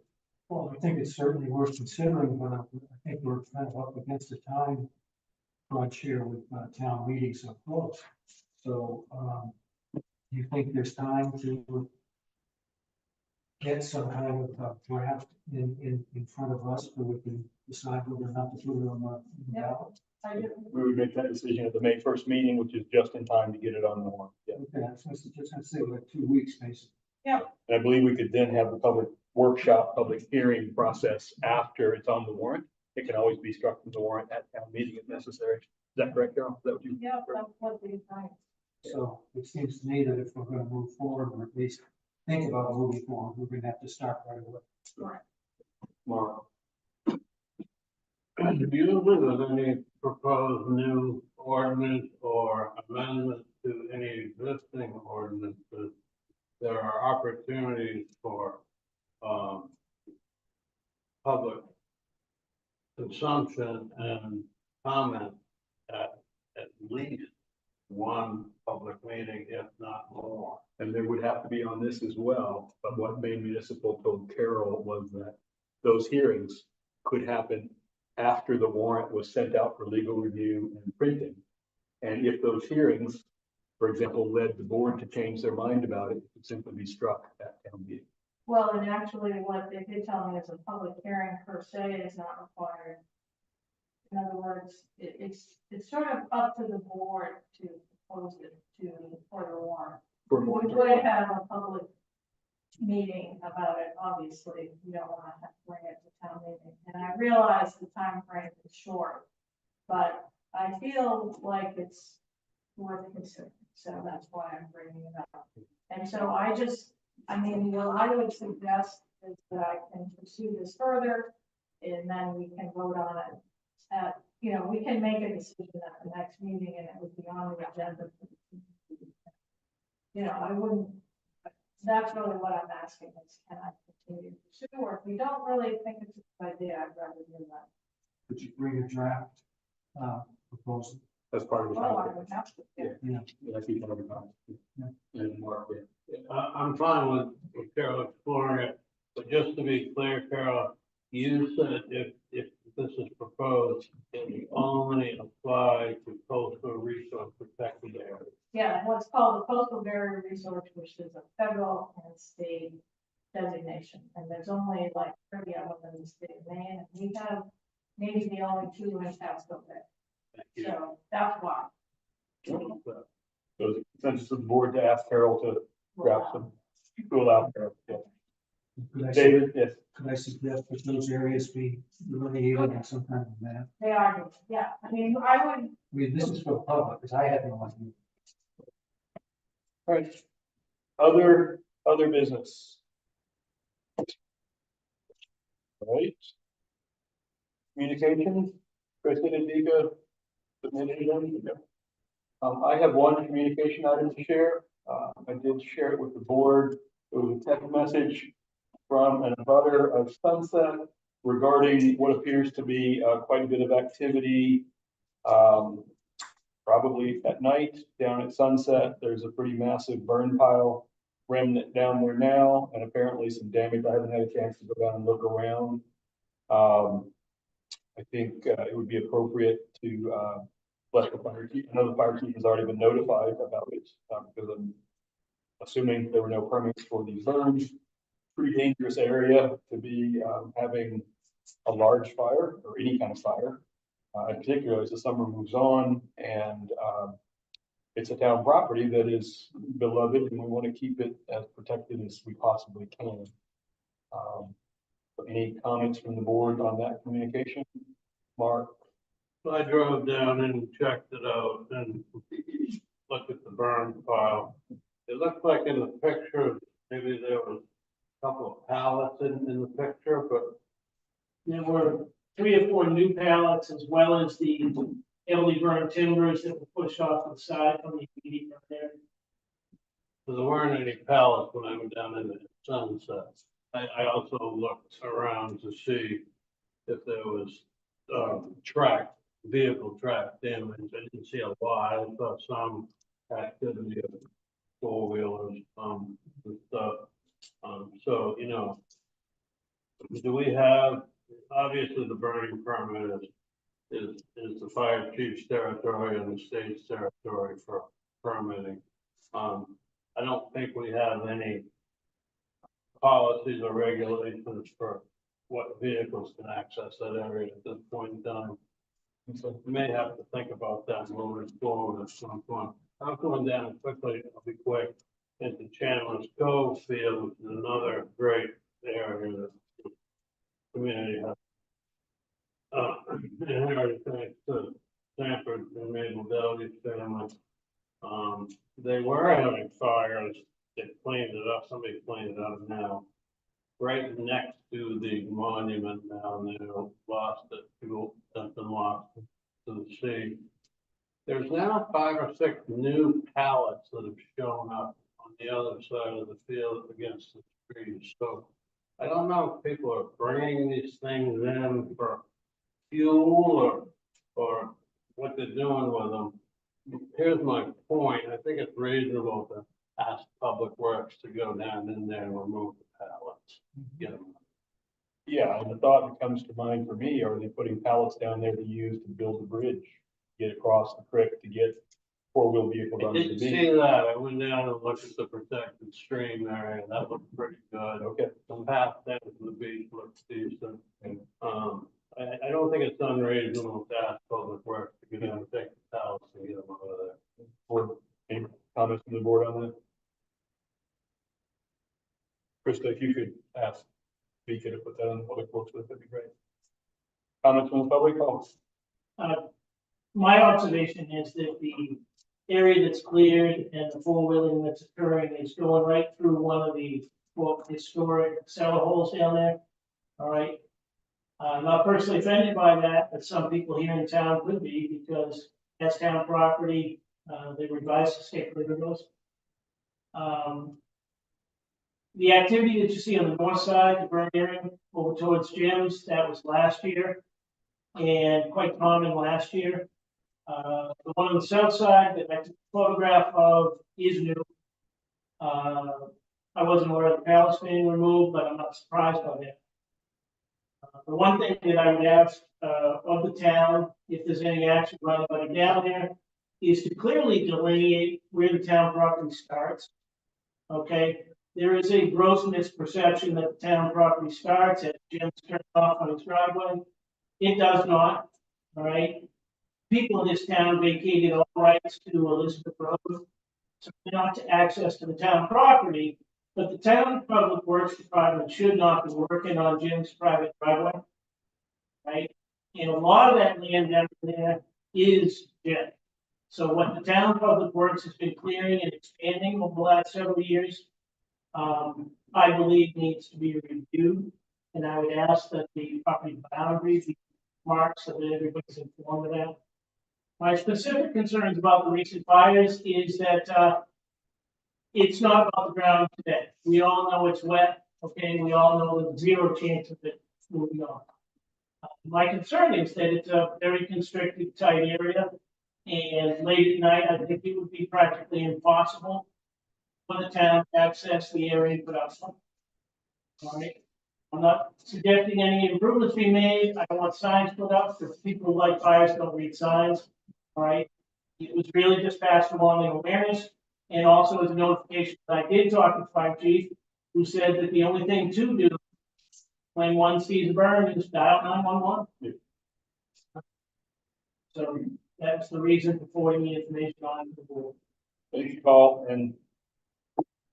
Well, I think it's certainly worth considering, but I think we're kind of up against the time crunch here with town meetings so close. So, do you think there's time to get some kind of draft in front of us so we can decide whether or not to put it on the ballot? I do. we would make that decision at the May 1st meeting, which is just in time to get it on the warrant. Yeah. Okay, I was just gonna say like 2 weeks, basically. And I believe we could then have the public workshop, public hearing process after it's on the warrant. It can always be struck from the warrant at town meeting if necessary. Is that correct, Carol? Is that what you? Yeah, that's what we find. So it seems to me that if we're gonna move forward, or at least think about moving forward, we're gonna have to start right away. Mark? Do you agree with any proposed new ordinance or amendment to any existing ordinances? There are opportunities for, public consumption and comment at least one public meeting, if not more. And there would have to be on this as well, but what Maine Municipal told Carol was that those hearings could happen after the warrant was sent out for legal review and printing. And if those hearings, for example, led the board to change their mind about it, it would simply be struck at town meeting. Well, and actually what they did tell me is a public hearing per se is not required. In other words, it's sort of up to the board to propose it to, for the warrant. For more. We would have a public meeting about it, obviously, you don't want to have to bring it to town meeting. And I realize the time frame is short, but I feel like it's worth considering, so that's why I'm bringing it up. And so I mean, what I would suggest is that I can pursue this further, and then we can vote on it at, you know, we can make a decision at the next meeting, and it would be on the agenda. You know, I wouldn't, that's really what I'm asking is, can I continue to pursue, or if we don't really think it's a good idea, I'd rather do that. Could you bring a draft proposal? That's part of the. Well, I would have to, yeah. Yeah. That's even other times. And Mark, yeah. I'm fine with Carol exploring it, but just to be clear, Carol, you said if this is proposed, it will only apply to coastal resource protected areas. Yeah, what's called the coastal barrier resource, which is a federal and state designation, and there's only like 30 of them in the state of Maine, and we have maybe the only 2 in Casco Bay. Thank you. So that's why. So the consensus of the board to ask Carol to grab some, to allow Carol. Yeah. Could I David, yes. Could I suggest that those areas be delineated on some kind of map? They are, yeah, I mean, I would, I mean, this is for the public, because I had no idea. All right. Other business. All right. Communication, Kristen and Dika submitted them. I have one communication item to share. I did share it with the board. It was a text message from an abutter of Sunset regarding what appears to be quite a bit of activity. Probably at night down at Sunset, there's a pretty massive burn pile remnant down there now, and apparently some damage. I haven't had a chance to go down and look around. I think it would be appropriate to let the fire chief. I know the fire chief has already been notified about it because I'm assuming there were no permits for these burns. Pretty dangerous area to be having a large fire or any kind of fire. In particular, as the summer moves on, and it's a town property that is beloved, and we want to keep it as protected as we possibly can. Any comments from the board on that communication? Mark? I drove down and checked it out and looked at the burn pile. It looked like in the picture, maybe there was a couple of pallets in the picture, but There were 3 or 4 new pallets, as well as the heavily burned timbers that were pushed off to the side from the immediate burn area. there weren't any pallets when I went down in the Sunset. I also looked around to see if there was vehicle track damage. I didn't see a lot. I saw some activity of four-wheelers, and stuff. So, you know, do we have, obviously the burning permit is the fire chief's territory and the state's territory for permitting. I don't think we have any policies or regulations for what vehicles can access that area at this point in time. And so we may have to think about that moving forward at some point. I'm going down quickly, I'll be quick, into Chandler's Cove Field, which is another great area that the community has. And I already thanks to Sanford and Mabel Dowdy's family. They were having fires, they cleaned it up, somebody cleaned it up now. Right next to the monument now, and they lost it, people have been lost to the sea. There's now 5 or 6 new pallets that have shown up on the other side of the field against the trees. So I don't know if people are bringing these things in for fuel or what they're doing with them. Here's my point. I think it's reasonable to ask Public Works to go down in there and remove the pallets. Get them. Yeah, and the thought that comes to mind for me, are they putting pallets down there to use to build a bridge, get across the creek to get four-wheel vehicles I onto the didn't beach? see that. I went down and looked at the protected stream area. That looked pretty good. Okay. Some path down to the beach looks decent. I don't think it's unreasonable to ask Public Works to get down and take the pallets and get them out of there. Board, any comments from the board on that? Krista, if you could ask Vika to put that on the Public Works list, that'd be great. Comments from the public? My observation is that the area that's cleared and the four-wheeling that's occurring is going right through one of the historic cellar holes down there. All right. I'm not personally offended by that, but some people here in town could be, because that's town property. They were advised to stay clear of those. The activity that you see on the north side, the burn area over towards Jim's, that was last year and quite common last year. The one on the south side that I took a photograph of is new. I wasn't aware of the pallets being removed, but I'm not surprised by that. The one thing that I would ask of the town, if there's any action by anybody down there, is to clearly delineate where the town property starts. Okay, there is a gross misperception that the town property starts at Jim's turn off on his driveway. It does not. All right. People in this town vacated all rights to Elizabeth Road, so not to access to the town property, but the town public works department should not be working on Jim's private driveway. Right? And a lot of that land down there is Jim. So what the town public works has been clearing and expanding over the last several years, I believe needs to be reviewed. And I would ask that the property boundaries be marked so that everybody's informed of that. My specific concerns about the recent fires is that it's not about the ground today. We all know it's wet. Okay, we all know there's zero chance of it moving on. My concern is that it's a very constricted, tight area, and late at night, I think it would be practically impossible for the town to access the area and put out something. All right. I'm not suggesting any improvements be made. I don't want signs put up, because people who like fires don't read signs. All right. It was really just passed along in awareness, and also as a notification that I did talk to the fire chief, who said that the only thing to do when one sees a burn is dial 911. Yeah. So that's the reason for forwarding the information on to the board. Thank you, Paul, and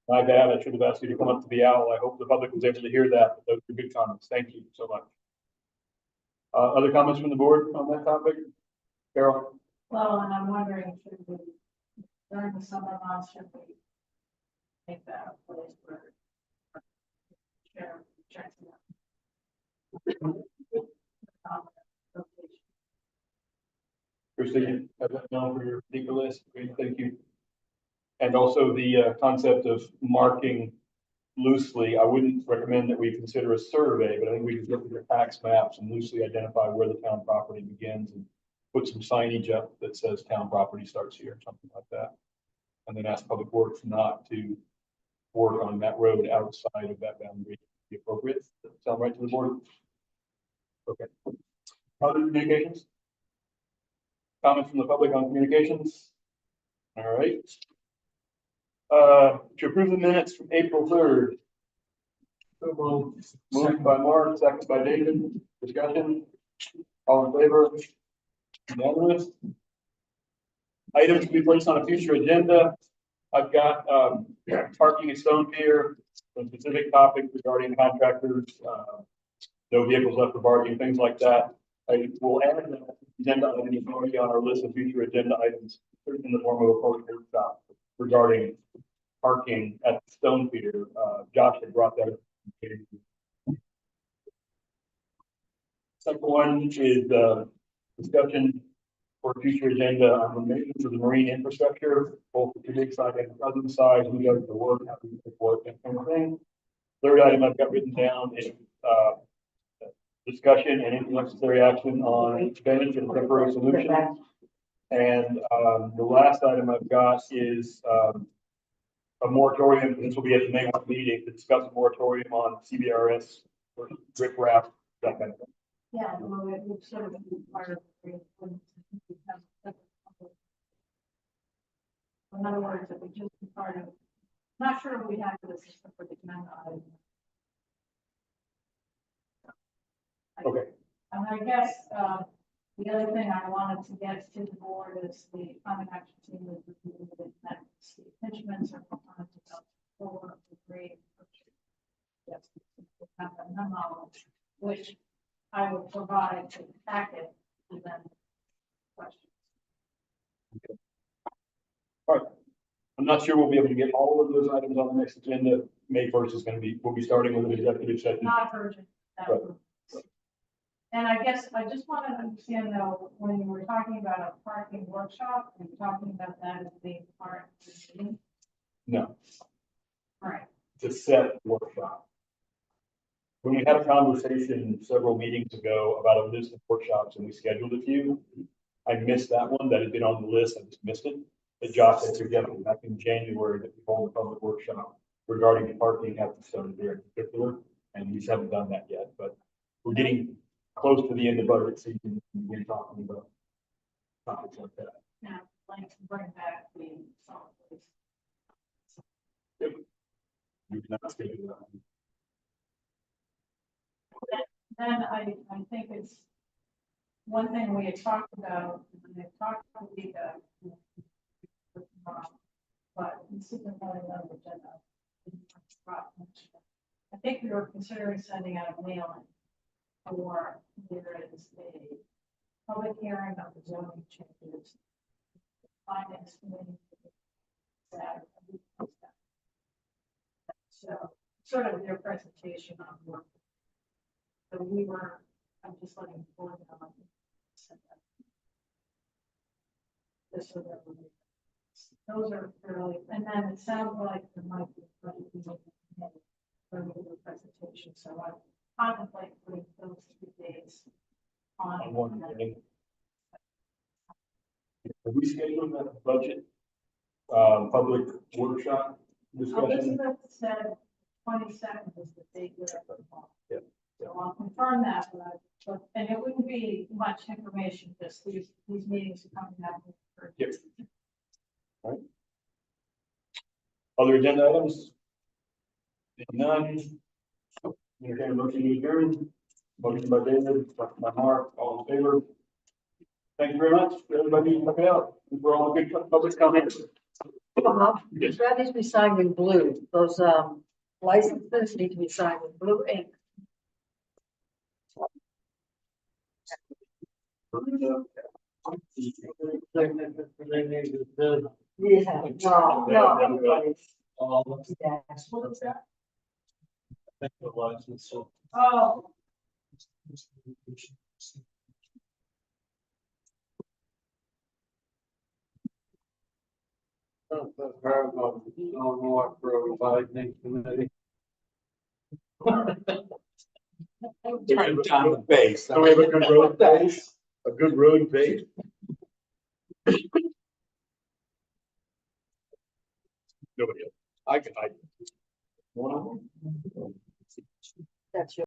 my bad, I should have asked you to come up to the owl. I hope the public was able to hear that, but those were good comments. Thank you so much. Other comments from the board on that topic? Carol? Well, and I'm wondering, should we, during the summer months, should we make that a place where sheriff checks it out? Krista, you have that down for your speaker list. Great, thank you. And also the concept of marking loosely, I wouldn't recommend that we consider a survey, but I think we could look at the tax maps and loosely identify where the town property begins and put some signage up that says town property starts here, something like that. and then ask Public Works not to work on that road outside of that boundary be appropriate. Does that sound right to the board? Okay. Other communications? Comments from the public on communications? All right. To approve the minutes from April 3rd. Moved by Mark, second by David. Discussion. All in favor? Unanimous. Items to be placed on a future agenda. I've got parking at Stone Pier, some specific topics regarding contractors, no vehicles left for bargaining, things like that. I will add an agenda item already on our list of future agenda items in the form of a public workshop regarding parking at Stone Pier. Josh had brought that up. Second one is discussion for future agenda on the maintenance of the marine infrastructure, both the big side and the southern side, who does the work, how to do the work, and kind of thing. Third item I've got written down is discussion and any necessary action on Spanish and temporary solutions. And the last item I've got is a moratorium. This will be at the May 1 meeting to discuss a moratorium on CBRS, riprap, that kind of thing. Yeah, well, it would sort of be part of the. In other words, it would just be part of, not sure if we have this for the agenda item. Okay. And I guess, the other thing I wanted to get to the board is the climate action team was reviewing the pitchments are components of for the grade. Yes, have a memo, which I will provide to the packet and then questions. All right. I'm not sure we'll be able to get all of those items on the next agenda. May 1st is going to be, we'll be starting with an executive session. Not urgent. Right. And I guess I just want to understand though, when you were talking about a parking workshop, are you talking about that as being part of the meeting? No, Right. it's a set workshop. When we had a conversation several meetings ago about a list of workshops and we scheduled a few, I missed that one that had been on the list. I just missed it. But Josh had suggested back in January that we hold a public workshop regarding parking at the Stone Pier in particular, and we just haven't done that yet. But we're getting close to the end of budget season. We're talking about topics like that. Now, like to bring back the solid waste. Yep. We cannot schedule that. Then I think it's one thing we had talked about, and I talked to Lisa. But this isn't really on the agenda. I think we were considering sending out a mailing for there is a public hearing on the zoning changes. Finance committee. So sort of their presentation on work. So we were, I'm just letting the board know. This is those are fairly, and then it sounds like there might be a presentation, so I contemplate putting those 2 days on. One thing. Have we scheduled that budget public workshop discussion? Elizabeth said 22nd is the date we're at. Yeah. So I'll confirm that, and it wouldn't be much information, just these meetings are coming up. Yep. All right. Other agenda items? None. Entertained a motion to adjourn. Motion by David, second by Mark, all in favor. Thank you very much. Everybody, look it out. We're all good public comments. Yes. That needs to be signed in blue. Those licenses need to be signed in blue ink. Yeah, no. What is that? The license, so. Oh, On the base. So we have a good road base, a good road base. Nobody else. I can, That's your